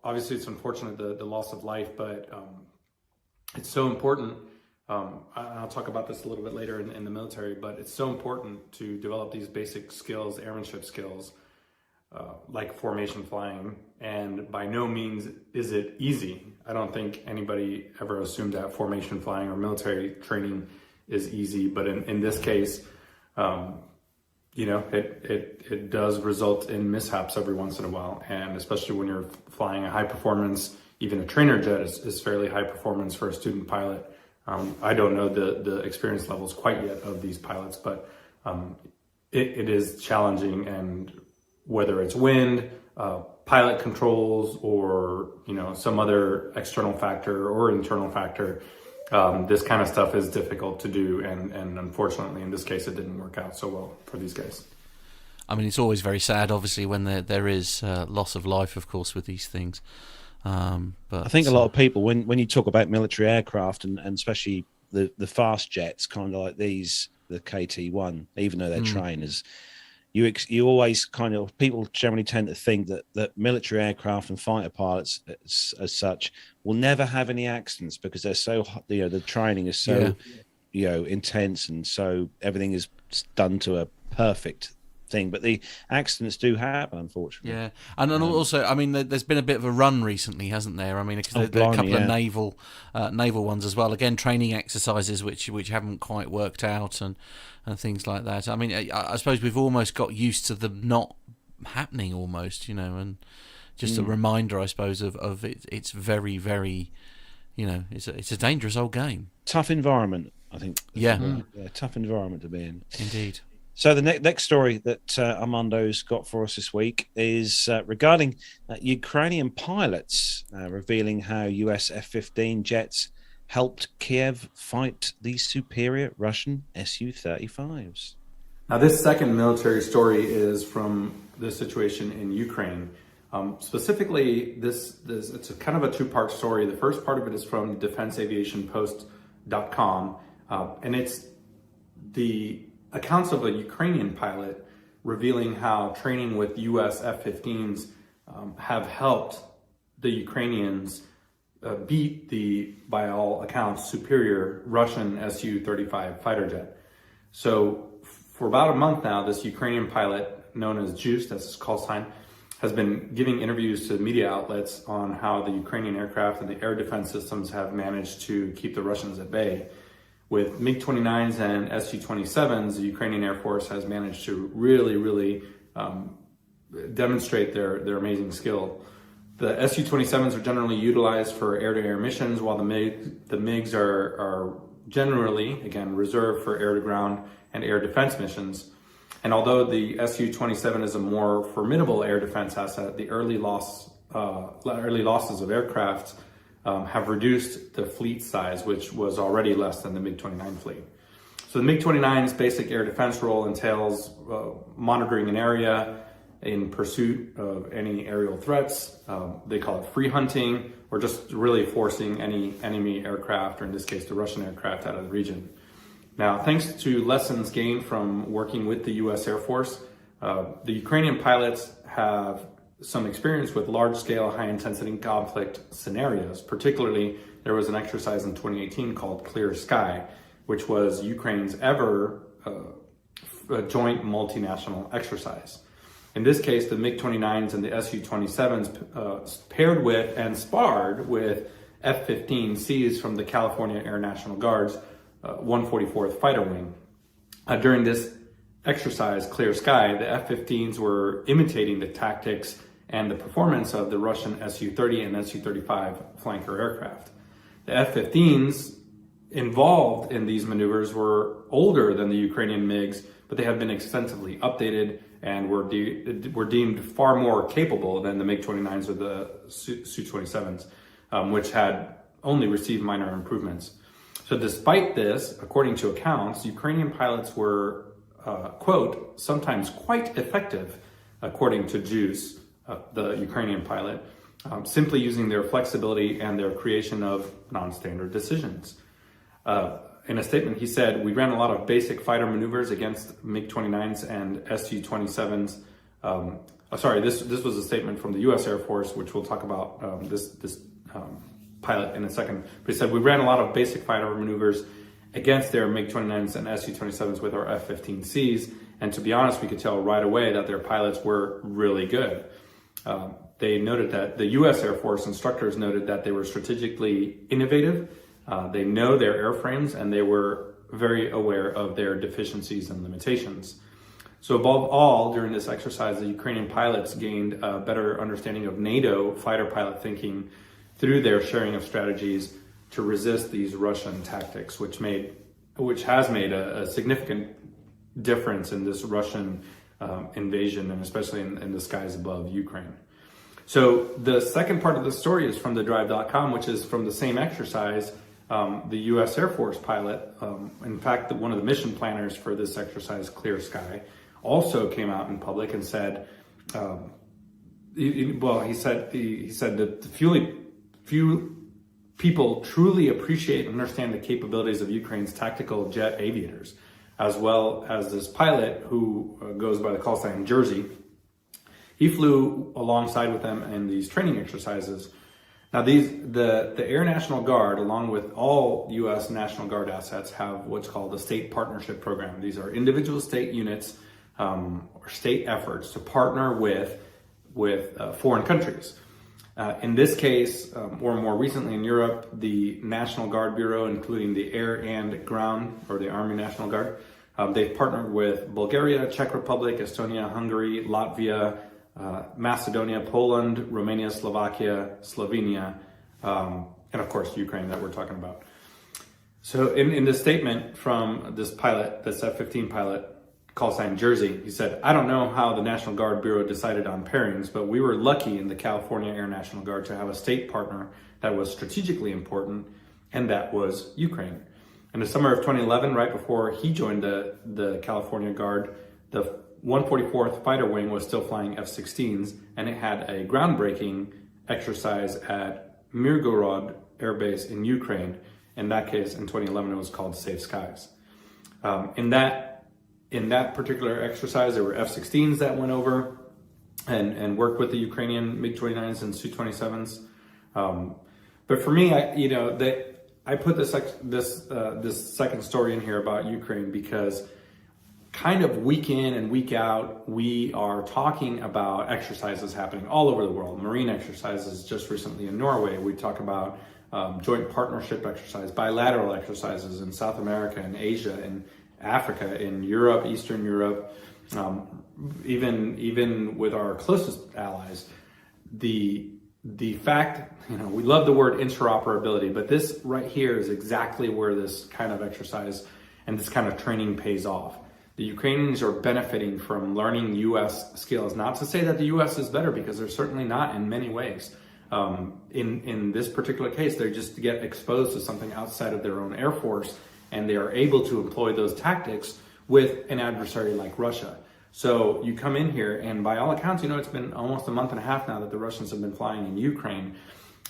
Obviously, it's unfortunate, the loss of life, but it's so important. I'll talk about this a little bit later in the military, but it's so important to develop these basic skills, airmanship skills, like formation flying. And by no means is it easy. I don't think anybody ever assumed that formation flying or military training is easy, but in this case, it does result in mishaps every once in a while, and especially when you're flying a high performance, even a trainer jet is fairly high performance for a student pilot. I don't know the experience levels quite yet of these pilots, but it is challenging, and whether it's wind, pilot controls, or some other external factor or internal factor, this kind of stuff is difficult to do, and unfortunately in this case it didn't work out so well for these guys. I mean, it's always very sad, obviously, when there is loss of life, of course, with these things. But I think a lot of people, when you talk about military aircraft and especially the fast jets, kind of like these, the KT-1, even though they're trainers, you always people generally tend to think that military aircraft and fighter pilots as such will never have any accidents because they're so, the training is so, intense, and so everything is done to a perfect thing, but the accidents do happen, unfortunately. Yeah, and also, I mean, there's been a bit of a run recently, hasn't there? I mean, there are a couple of naval ones as well. Again, training exercises which haven't quite worked out, and things like that. I mean, I suppose we've almost got used to them not happening, almost, and just a reminder, I suppose, of it's very, very, it's a dangerous old game. Tough environment, I think. Yeah, tough environment to be in. Indeed. So the next story that Armando's got for us this week is regarding Ukrainian pilots revealing how US F-15 jets helped Kiev fight the superior Russian Su-35s. Now, this second military story is from the situation in Ukraine. Specifically, it's a kind of a two-part story. The first part of it is from defenseaviationpost.com, and it's the accounts of a Ukrainian pilot revealing how training with US F-15s have helped the Ukrainians beat the, by all accounts, superior Russian Su-35 fighter jet. So for about a month now, this Ukrainian pilot, known as Juice, that's his call sign, has been giving interviews to media outlets on how the Ukrainian aircraft and the air defense systems have managed to keep the Russians at bay. With MiG-29s and Su-27s, the Ukrainian Air Force has managed to really demonstrate their amazing skill. The Su-27s are generally utilized for air-to-air missions, while the MiGs are generally, again, reserved for air-to-ground and air defense missions. And although the Su-27 is a more formidable air defense asset, the early losses of aircraft have reduced the fleet size, which was already less than the MiG-29 fleet. So the MiG-29's basic air defense role entails monitoring an area in pursuit of any aerial threats. They call it free hunting, or just really forcing any enemy aircraft, or in this case, the Russian aircraft, out of the region. Now, thanks to lessons gained from working with the US Air Force, the Ukrainian pilots have some experience with large-scale, high-intensity conflict scenarios. Particularly, there was an exercise in 2018 called Clear Sky, which was Ukraine's ever joint multinational exercise. In this case, the MiG-29s and the Su-27s paired with and sparred with F-15Cs from the California Air National Guard's 144th Fighter Wing. During this exercise, Clear Sky, the F-15s were imitating the tactics and the performance of the Russian Su-30 and Su-35 flanker aircraft. The F-15s involved in these maneuvers were older than the Ukrainian MiGs, but they have been extensively updated and were deemed far more capable than the MiG-29s or the Su-27s, which had only received minor improvements. So despite this, according to accounts, Ukrainian pilots were, quote, sometimes quite effective, according to Juice, the Ukrainian pilot, simply using their flexibility and their creation of non-standard decisions. In a statement, he said, "We ran a lot of basic fighter maneuvers against MiG-29s and Su-27s." This was a statement from the US Air Force, which we'll talk about this pilot in a second. But he said, "We ran a lot of basic fighter maneuvers against their MiG-29s and Su-27s with our F-15Cs. And to be honest, we could tell right away that their pilots were really good." They noted that the US Air Force instructors noted that they were strategically innovative. They know their airframes, and they were very aware of their deficiencies and limitations. So above all, during this exercise, the Ukrainian pilots gained a better understanding of NATO fighter pilot thinking through their sharing of strategies to resist these Russian tactics, which has made a significant difference in this Russian invasion, and especially in the skies above Ukraine. So the second part of the story is from thedrive.com, which is from the same exercise. The US Air Force pilot, in fact, one of the mission planners for this exercise, Clear Sky, also came out in public and said, he said that few people truly appreciate and understand the capabilities of Ukraine's tactical jet aviators, as well as this pilot who goes by the call sign Jersey. He flew alongside with them in these training exercises. Now, the Air National Guard, along with all U.S. National Guard assets, have what's called a state partnership program. These are individual state units or state efforts to partner with foreign countries. In this case, or more recently in Europe, the National Guard Bureau, including the Air and Ground, or the Army National Guard, they've partnered with Bulgaria, Czech Republic, Estonia, Hungary, Latvia, Macedonia, Poland, Romania, Slovakia, Slovenia, and of course Ukraine that we're talking about. So in this statement from this pilot, this F-15 pilot, call sign Jersey, he said, "I don't know how the National Guard Bureau decided on pairings, but we were lucky in the California Air National Guard to have a state partner that was strategically important, and that was Ukraine." In the summer of 2011, right before he joined the California Guard, the 144th Fighter Wing was still flying F-16s, and it had a groundbreaking exercise at Mirgorod Air Base in Ukraine. In that case, in 2011, it was called Safe Skies. In that particular exercise, there were F-16s that went over and worked with the Ukrainian MiG-29s and Su-27s. But for me, I put this second story in here about Ukraine because kind of week in and week out, we are talking about exercises happening all over the world. Marine exercises just recently in Norway. We talk about joint partnership exercise, bilateral exercises in South America and Asia and Africa, in Europe, Eastern Europe, even with our closest allies. The fact, we love the word interoperability, but this right here is exactly where this kind of exercise and this kind of training pays off. The Ukrainians are benefiting from learning U.S. skills. Not to say that the U.S. is better, because they're certainly not in many ways. In this particular case, they just get exposed to something outside of their own Air Force, and they are able to employ those tactics with an adversary like Russia. So you come in here, and by all accounts, it's been almost a month and a half now that the Russians have been flying in Ukraine.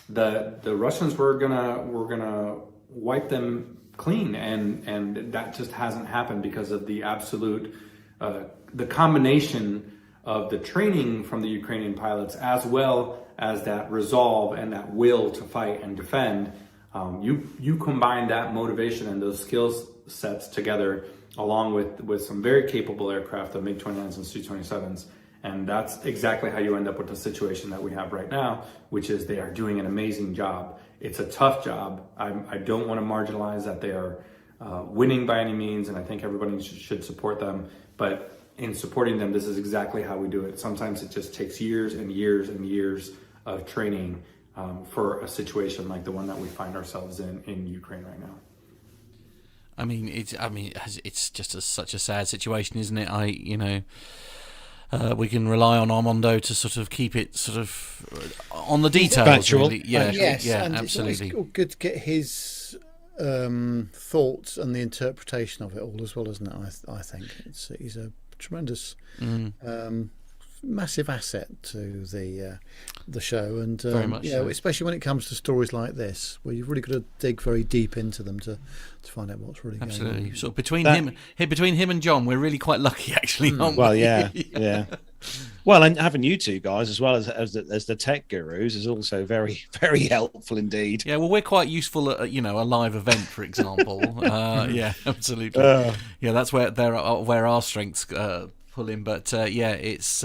The Russians were gonna wipe them clean, and that just hasn't happened because of the absolute the combination of the training from the Ukrainian pilots, as well as that resolve and that will to fight and defend. You combine that motivation and those skills sets together, along with some very capable aircraft, the MiG-29s and Su-27s, and that's exactly how you end up with the situation that we have right now, which is they are doing an amazing job. It's a tough job. I don't want to marginalize that they are winning by any means, and I think everybody should support them, but in supporting them, this is exactly how we do it. Sometimes it just takes years and years and years of training for a situation like the one that we find ourselves in Ukraine right now. It's just such a sad situation, isn't it? We can rely on Armando to sort of keep it sort of on the details. Factual. Really. Yeah, yes, yeah, and absolutely. it's good to get his thoughts and the interpretation of it all as well, isn't it? I think he's a tremendous, massive asset to the show, and very much so. especially when it comes to stories like this, where you've really got to dig very deep into them to find out what's really going on. So between him and John, we're really quite lucky, actually, aren't we? Well, yeah. Well, and having you two guys as well as the tech gurus is also very, very helpful indeed. Yeah, well, we're quite useful at a live event, for example. Yeah, absolutely. Yeah, that's where our strengths pull in. But it's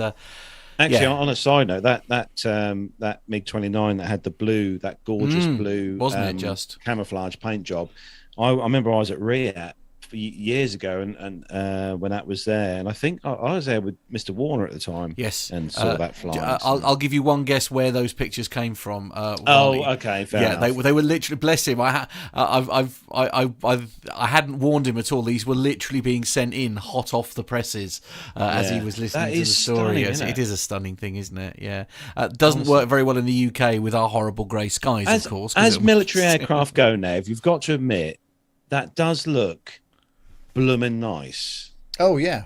actually on a side note, that MiG-29 that had the blue, that gorgeous blue, wasn't it just camouflage paint job? I remember I was at Riyadh years ago, and when that was there, and I think I was there with Mr. Warner at the time. Yes, and saw that flying. I'll give you one guess where those pictures came from. Okay, fair enough. They were literally, bless him. I hadn't warned him at all. These were literally being sent in hot off the presses as he was listening to the story. It is a stunning thing, isn't it? Yeah, doesn't work very well in the UK with our horrible grey skies, of course. As military aircraft go, Nev, you've got to admit that does look bloomin' nice. Oh yeah,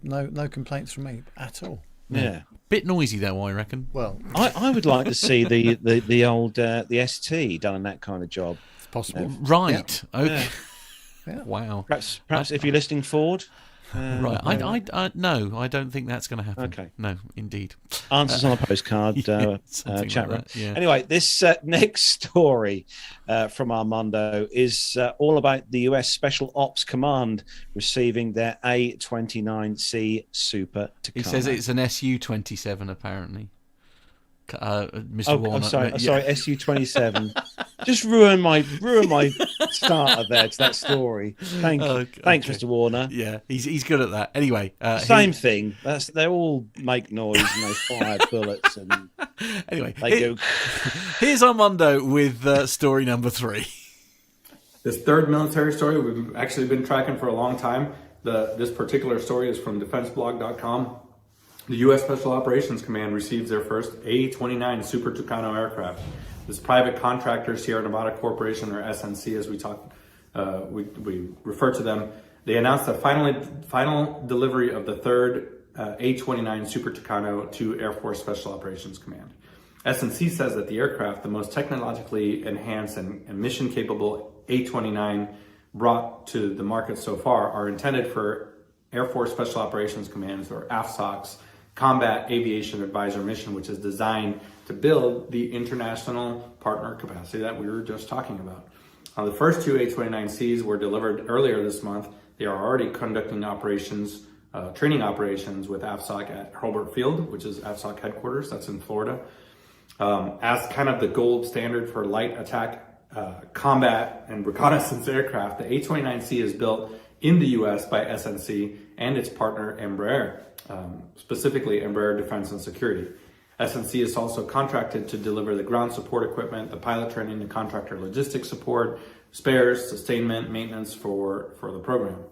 no complaints from me at all. Yeah, bit noisy though, I reckon. Well, I would like to see the old the ST done in that kind of job. It's possible, right? Yeah. Okay. Yeah. Wow. Perhaps if you're listening Ford. Right. No, I don't think that's going to happen. Okay. No, indeed. Answers on a postcard, chat room. Yeah. Anyway, this next story from Armando is all about the US Special Ops Command receiving their A-29C Super Tucano. He says it's an Su-27, apparently. Mr. Warner. I'm sorry, Su-27. Just ruin my starter there to that story. Thanks, Mr. Warner. Yeah, he's good at that. Anyway, same thing. They all make noise and they fire bullets and anyway they go. Here's Armando with story number 3. This third military story we've actually been tracking for a long time. This particular story is from defenseblog.com. The U.S. Special Operations Command receives their first A-29 Super Tucano aircraft. This private contractor, Sierra Nevada Corporation, or SNC as we refer to them, they announced the final delivery of the third A-29 Super Tucano to Air Force Special Operations Command. SNC says that the aircraft, the most technologically enhanced and mission-capable A-29 brought to the market so far, are intended for Air Force Special Operations Command's, or AFSOC's, Combat Aviation Advisor mission, which is designed to build the international partner capacity that we were just talking about. The first two A-29Cs were delivered earlier this month. They are already conducting operations, training operations with AFSOC at Hurlburt Field, which is AFSOC headquarters, that's in Florida. As kind of the gold standard for light attack, combat, and reconnaissance aircraft, the A-29C is built in the U.S. by SNC and its partner Embraer, specifically Embraer Defense and Security. SNC is also contracted to deliver the ground support equipment, the pilot training, the contractor logistics support, spares, sustainment, maintenance for the program.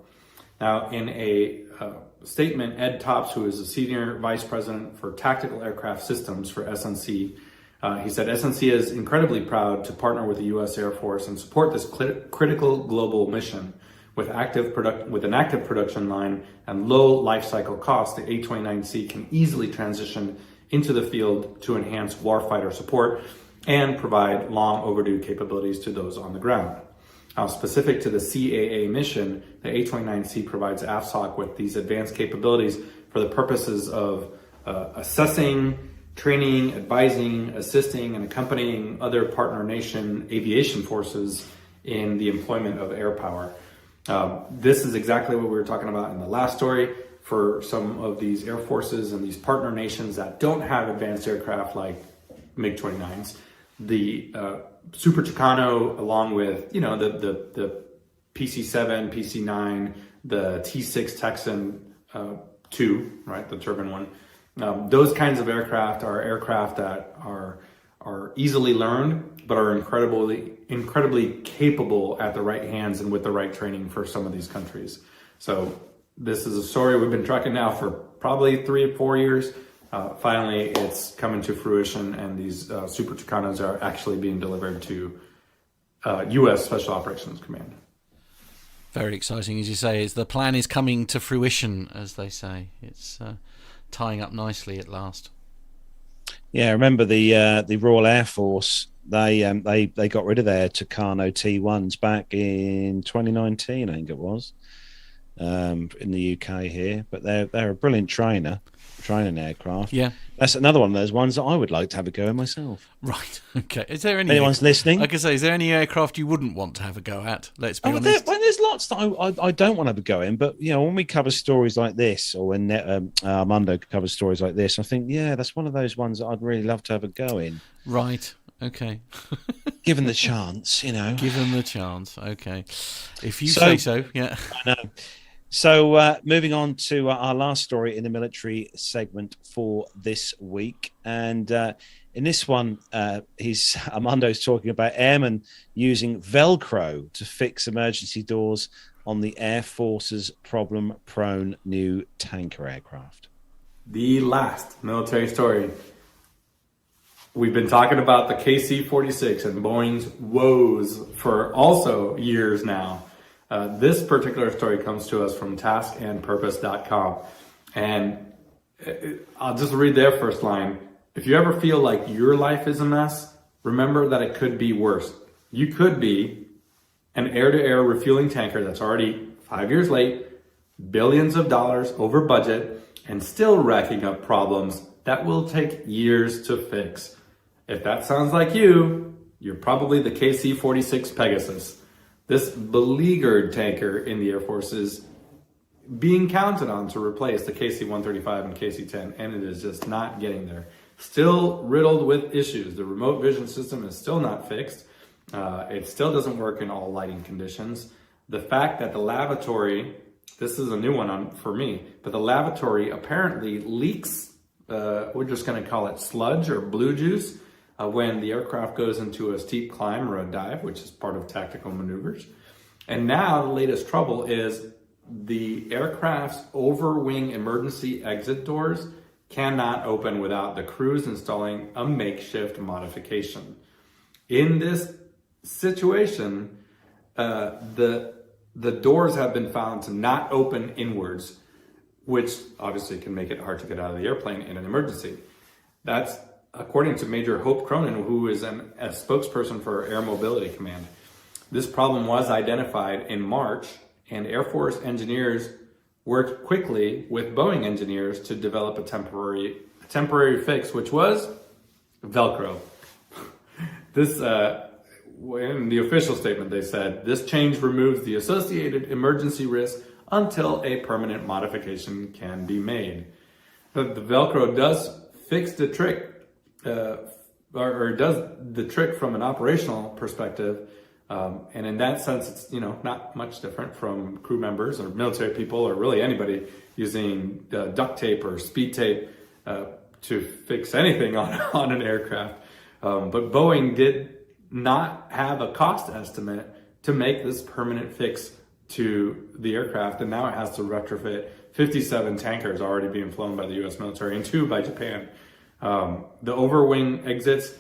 Now, in a statement, Ed Tops, who is the Senior Vice President for Tactical Aircraft Systems for SNC, He said, SNC is incredibly proud to partner with the US Air Force and support this critical global mission. With an active production line and low life cycle costs, the A-29C can easily transition into the field to enhance warfighter support and provide long overdue capabilities to those on the ground. Now, specific to the CAA mission, the A-29C provides AFSOC with these advanced capabilities for the purposes of assessing, training, advising, assisting, and accompanying other partner nation aviation forces in the employment of air power. This is exactly what we were talking about in the last story. For some of these air forces and these partner nations that don't have advanced aircraft like MiG-29s, the Super Tucano, along with the PC-7, PC-9, the T-6 Texan 2, right, the turbine one. Those kinds of aircraft are aircraft that are easily learned, but are incredibly capable at the right hands and with the right training for some of these countries. So this is a story we've been tracking now for probably 3 or 4 years. Finally, it's coming to fruition, and these Super Tucanos are actually being delivered to U.S. Special Operations Command. Very exciting, as you say. The plan is coming to fruition, as they say. It's tying up nicely at last. Yeah, remember the Royal Air Force? They got rid of their Tucano T1s back in 2019, I think it was, in the UK here. But they're a brilliant training aircraft. Yeah, that's another one of those ones that I would like to have a go at myself. Right. Okay. Is there any? Anyone's listening? Like I say, is there any aircraft you wouldn't want to have a go at? Let's be honest. There's lots that I don't want to have a go in, but when we cover stories like this, or when Armando covers stories like this, I think that's one of those ones that I'd really love to have a go in. Right. Okay. Given the chance, Given the chance. Okay. If you say so. Yeah. I know. So moving on to our last story in the military segment for this week. And in this one, Armando's talking about airmen using Velcro to fix emergency doors on the Air Force's problem-prone new tanker aircraft. The last military story. We've been talking about the KC-46 and Boeing's woes for also years now. This particular story comes to us from taskandpurpose.com. And I'll just read their first line. If you ever feel like your life is a mess, remember that it could be worse. You could be an air-to-air refueling tanker that's already 5 years late, billions of dollars over budget, and still racking up problems that will take years to fix. If that sounds like you, you're probably the KC-46 Pegasus. This beleaguered tanker in the Air Force is being counted on to replace the KC-135 and KC-10, and it is just not getting there. Still riddled with issues. The remote vision system is still not fixed. It still doesn't work in all lighting conditions. The fact that the lavatory, this is a new one for me, but the lavatory apparently leaks, we're just going to call it sludge or blue juice, when the aircraft goes into a steep climb or a dive, which is part of tactical maneuvers. And now the latest trouble is the aircraft's over-wing emergency exit doors cannot open without the crews installing a makeshift modification. In this situation, the doors have been found to not open inwards, which obviously can make it hard to get out of the airplane in an emergency. That's according to Major Hope Cronin, who is a spokesperson for Air Mobility Command. This problem was identified in March, and Air Force engineers worked quickly with Boeing engineers to develop a temporary fix, which was Velcro. This, in the official statement, they said, this change removes the associated emergency risk until a permanent modification can be made. But the Velcro does fix the trick, or does the trick from an operational perspective. And in that sense, it's not much different from crew members or military people or really anybody using duct tape or speed tape to fix anything on an aircraft. But Boeing did not have a cost estimate to make this permanent fix to the aircraft, and now it has to retrofit 57 tankers already being flown by the U.S. military and 2 by Japan. The overwing exits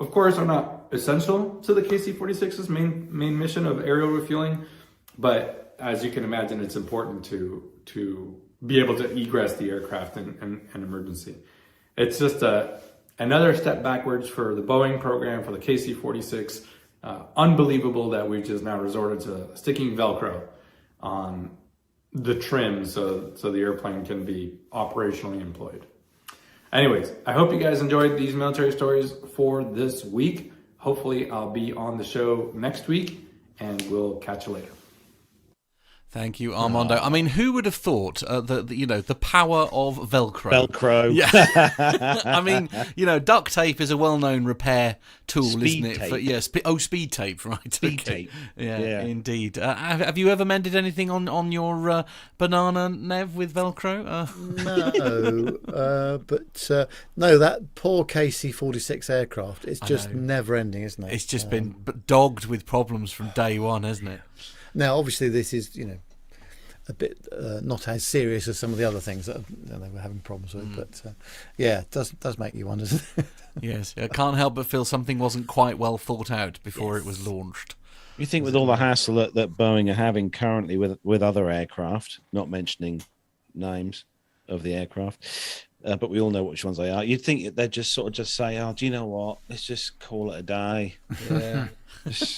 of course, are not essential to the KC-46's main mission of aerial refueling, but as you can imagine, it's important to be able to egress the aircraft in an emergency. It's just another step backwards for the Boeing program, for the KC-46. Unbelievable that we've just now resorted to sticking Velcro on the trim so the airplane can be operationally employed. Anyways, I hope you guys enjoyed these military stories for this week. Hopefully I'll be on the show next week, and we'll catch you later. Thank you, Armando. I mean, who would have thought the power of Velcro? Velcro. Yeah. I mean, duct tape is a well-known repair tool, Speed isn't it? tape. Speed tape, right? Speed Okay. tape. Yeah, indeed. Have you ever mended anything on your banana, Nev, with Velcro? No, but no, that poor KC-46 aircraft, it's just never ending, isn't it? It's just been dogged with problems from day one, hasn't it? Now, obviously, this is, a bit not as serious as some of the other things that they were having problems with. But yeah, it does make you wonder. Yes, I can't help but feel something wasn't quite well thought out before it was launched. You think with all the hassle that Boeing are having currently with other aircraft, not mentioning names of the aircraft, but we all know which ones they are. You'd think that they'd just say, "Oh, do you know what? Let's just call it a day." Yeah. Let's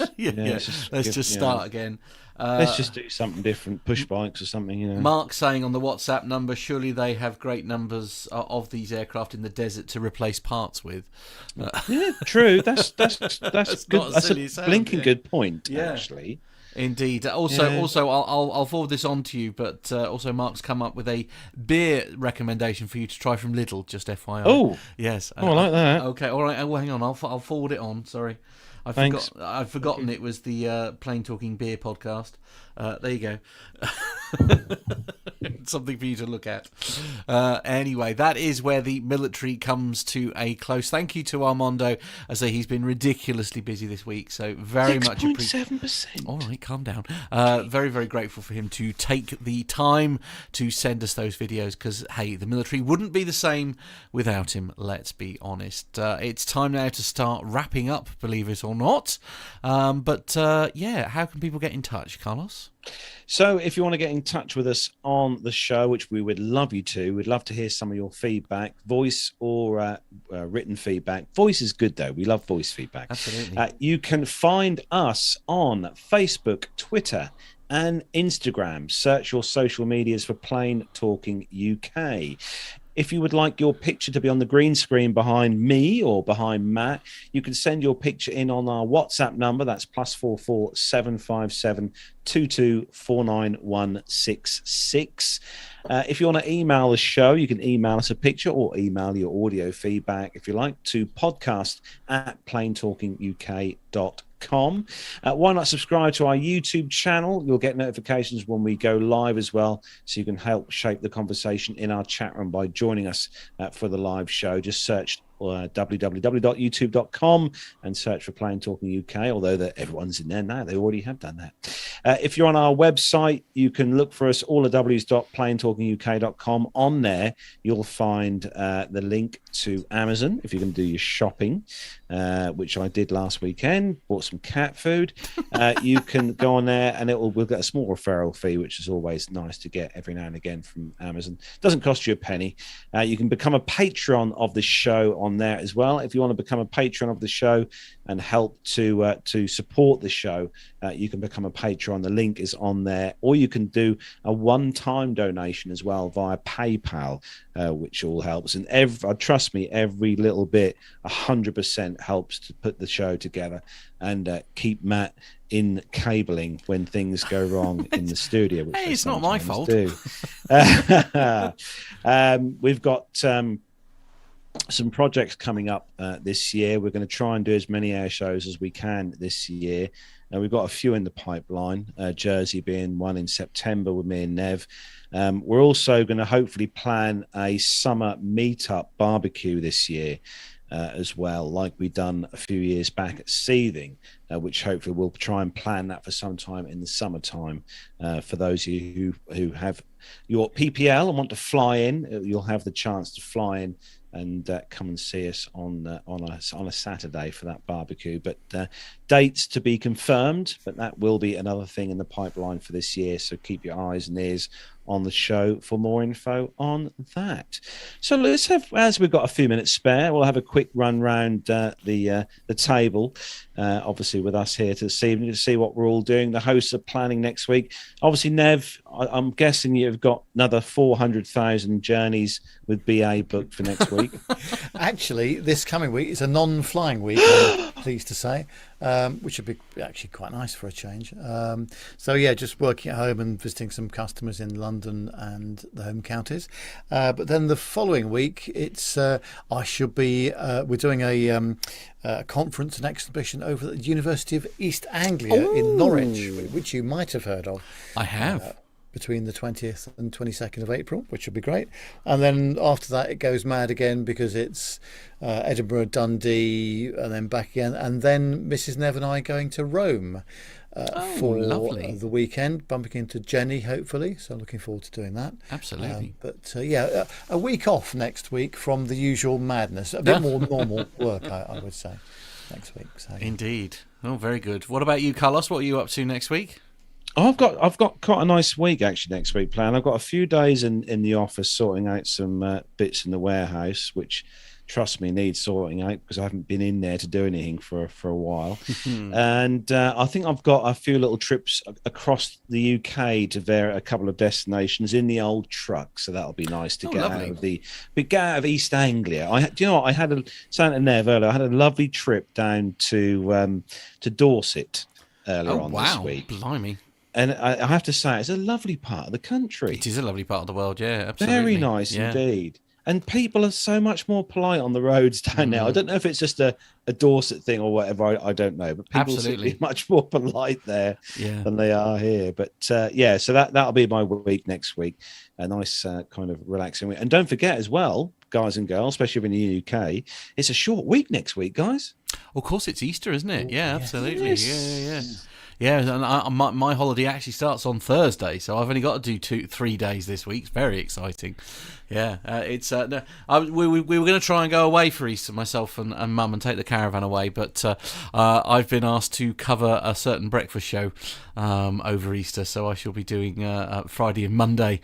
just start again. Let's just do something different, push bikes or something. Mark saying on the WhatsApp number, surely they have great numbers of these aircraft in the desert to replace parts with. Yeah, true. That's good. That's a blinking good point, actually. Indeed. Also, I'll forward this on to you. But also, Mark's come up with a beer recommendation for you to try from Lidl. Just FYI. Oh, yes. I like that. Okay. All right. Well, hang on. I'll forward it on. Sorry. I've forgotten it was the Plain Talking Beer podcast. There you go. Something for you to look at. Anyway, that is where the military comes to a close. Thank you to Armando. I say he's been ridiculously busy this week, so very much appreciate. 6.7%. All right, calm down. Very, very grateful for him to take the time to send us those videos because, hey, the military wouldn't be the same without him, let's be honest. It's time now to start wrapping up, believe it or not. But how can people get in touch, Carlos? So if you want to get in touch with us on the show, which we would love you to, we'd love to hear some of your feedback, voice or written feedback. Voice is good, though. We love voice feedback. Absolutely. You can find us on Facebook, Twitter, and Instagram. Search your social medias for Plain Talking UK. If you would like your picture to be on the green screen behind me or behind Matt, you can send your picture in on our WhatsApp number. That's +44 757 22 49166. If you want to email the show, you can email us a picture or email your audio feedback, if you like, to podcast@plaintalkinguk.com. Why not subscribe to our YouTube channel? You'll get notifications when we go live as well, so you can help shape the conversation in our chat room by joining us for the live show. Just search www.youtube.com and search for Plain Talking UK, although everyone's in there now. They already have done that. If you're on our website, you can look for us, all the w's.plaintalkinguk.com. On there, you'll find the link to Amazon if you're going to do your shopping, which I did last weekend. Bought some cat food. You can go on there and we'll get a small referral fee, which is always nice to get every now and again from Amazon. Doesn't cost you a penny. You can become a patron of the show on there as well. If you want to become a patron of the show and help to support the show, you can become a patron. The link is on there, or you can do a one-time donation as well via PayPal, which all helps. And trust me, every little bit 100% helps to put the show together and keep Matt in cabling when things go wrong in the studio. Which hey, it's not my fault. We've got some projects coming up this year. We're going to try and do as many air shows as we can this year. We've got a few in the pipeline, Jersey being one in September with me and Nev. We're also going to hopefully plan a summer meetup barbecue this year as well, like we done a few years back at Seething, which hopefully we'll try and plan that for some time in the summertime. For those of you who have your PPL and want to fly in, you'll have the chance to fly in and come and see us on a Saturday for that barbecue. But dates to be confirmed, but that will be another thing in the pipeline for this year. So keep your eyes and ears on the show for more info on that. So let's have, as we've got a few minutes spare, we'll have a quick run round the table, obviously with us here this evening to see what we're all doing. The hosts are planning next week. Obviously, Nev, I'm guessing you've got another 400,000 journeys with BA booked for next week. Actually, this coming week is a non-flying week, I'm pleased to say, which would be actually quite nice for a change. So yeah, just working at home and visiting some customers in London and the home counties. But then the following week, it's I should be we're doing a conference and exhibition over at the University of East Anglia in Norwich, which you might have heard of. I have. Between the 20th and 22nd of April, which would be great. And then after that, it goes mad again because it's Edinburgh, Dundee, and then back again. And then Mrs. Nev and I going to Rome for the weekend, bumping into Jenny, hopefully. So looking forward to doing that. Absolutely. But a week off next week from the usual madness. A bit more normal work, I would say, next week. So, Indeed. Oh, very good. What about you, Carlos? What are you up to next week? I've got quite a nice week actually next week planned. I've got a few days in the office sorting out some bits in the warehouse, which, trust me, needs sorting out because I haven't been in there to do anything for a while. And I think I've got a few little trips across the UK to a couple of destinations in the old truck, so that'll be nice to get out of East Anglia. Do you know what? I had Santa Nev earlier. I had a lovely trip down to Dorset earlier on this week. Blimey. And I have to say, it's a lovely part of the country. It is a lovely part of the world, yeah, absolutely. Very nice indeed. And people are so much more polite on the roads down now. I don't know if it's just a Dorset thing or whatever. I don't know. But people seem to be much more polite there than they are here. But so that'll be my week next week. A nice kind of relaxing week. And don't forget as well, guys and girls, especially in the UK, it's a short week next week, guys. Of course, it's Easter, isn't it? Yeah, absolutely. Yes. Yeah, and my holiday actually starts on Thursday, so I've only got to do 3 days this week. It's very exciting. Yeah, we were going to try and go away for Easter, myself and Mum, and take the caravan away, but I've been asked to cover a certain breakfast show over Easter, so I shall be doing Friday and Monday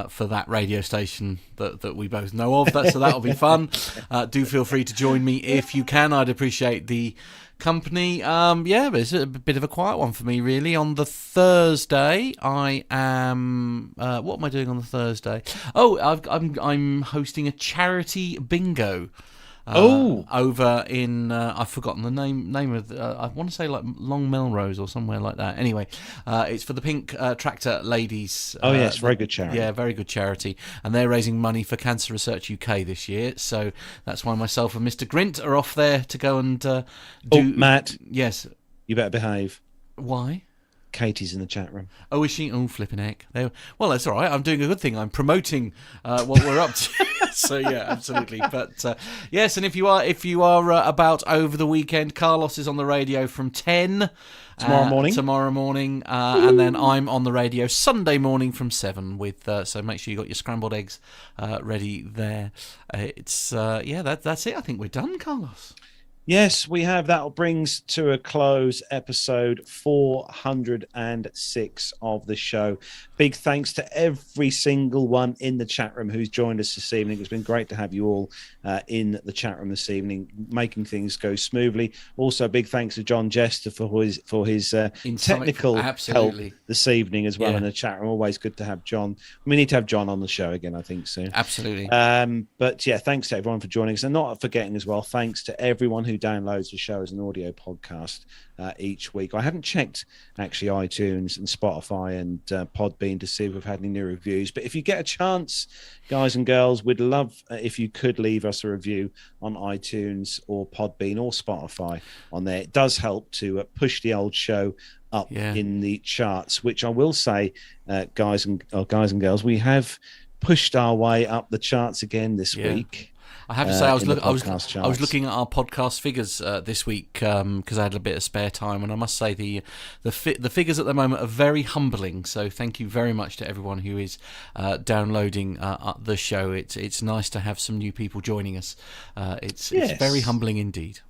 for that radio station that we both know of. So that'll be fun. Do feel free to join me if you can. I'd appreciate the company. But it's a bit of a quiet one for me, really. On the Thursday, I am. What am I doing on the Thursday? Oh, I'm hosting a charity bingo. Over in I've forgotten the name of I want to say like Long Melrose or somewhere like that. Anyway, it's for the Pink Tractor Ladies. Yes, very good charity. Yeah, very good charity, and they're raising money for Cancer Research UK this year. So that's why myself and Mr. Grint are off there to go and do. Matt. Yes. You better behave. Why? Katie's in the chat room. Oh, is she? Oh, flipping heck. Well, that's all right. I'm doing a good thing. I'm promoting what we're up to. So yeah, absolutely. But yes, and if you are about over the weekend, Carlos is on the radio from 10 tomorrow morning, and then I'm on the radio Sunday morning from 7 with. So make sure you got your scrambled eggs ready there. That's it. I think we're done, Carlos. Yes, we have. That brings to a close episode 406 of the show. Big thanks to every single one in the chat room who's joined us this evening. It's been great to have you all in the chat room this evening, making things go smoothly. Also, big thanks to John Jester for his technical help this evening as well in the chat room. Always good to have John. We need to have John on the show again, I think, soon. Absolutely. But yeah, thanks to everyone for joining us. And not forgetting as well, thanks to everyone who downloads the show as an audio podcast each week. I haven't checked actually iTunes and Spotify and Podbean to see if we've had any new reviews, but if you get a chance, guys and girls, we'd love if you could leave us a review on iTunes or Podbean or Spotify on there. It does help to push the old show up in the charts, which I will say, guys and girls, we have pushed our way up the charts again this week. I have to say, I was podcast I was charts. looking at our podcast figures this week because I had a bit of spare time, and I must say the figures at the moment are very humbling. So thank you very much to everyone who is downloading the show. It's nice to have some new people joining us. It's very humbling indeed.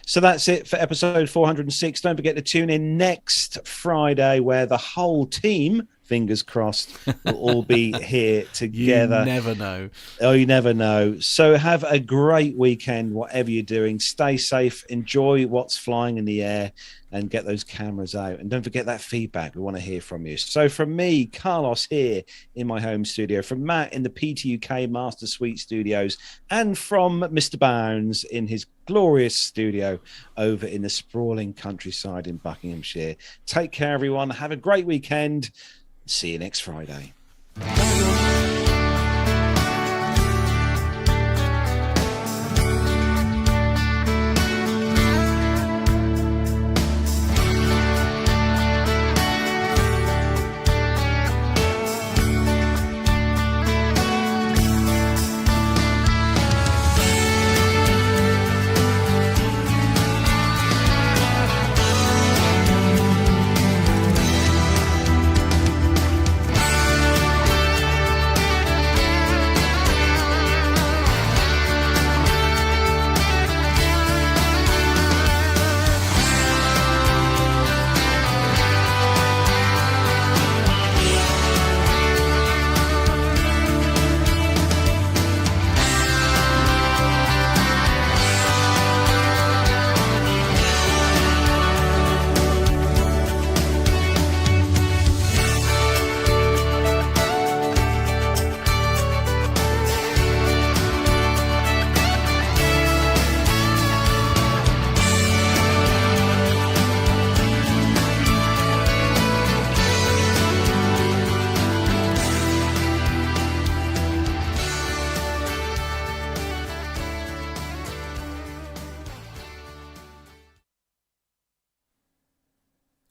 So that's it for episode 406. Don't forget to tune in next Friday, where the whole team, fingers crossed, will all be here together. You never know. Oh, you never know. So have a great weekend, whatever you're doing. Stay safe, enjoy what's flying in the air, and get those cameras out. And don't forget that feedback. We want to hear from you. So from me, Carlos, here in my home studio, from Matt in the PTUK Master Suite Studios, and from Mr. Bounds in his glorious studio over in the sprawling countryside in Buckinghamshire. Take care, everyone. Have a great weekend. See you next Friday.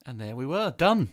And there we were, done.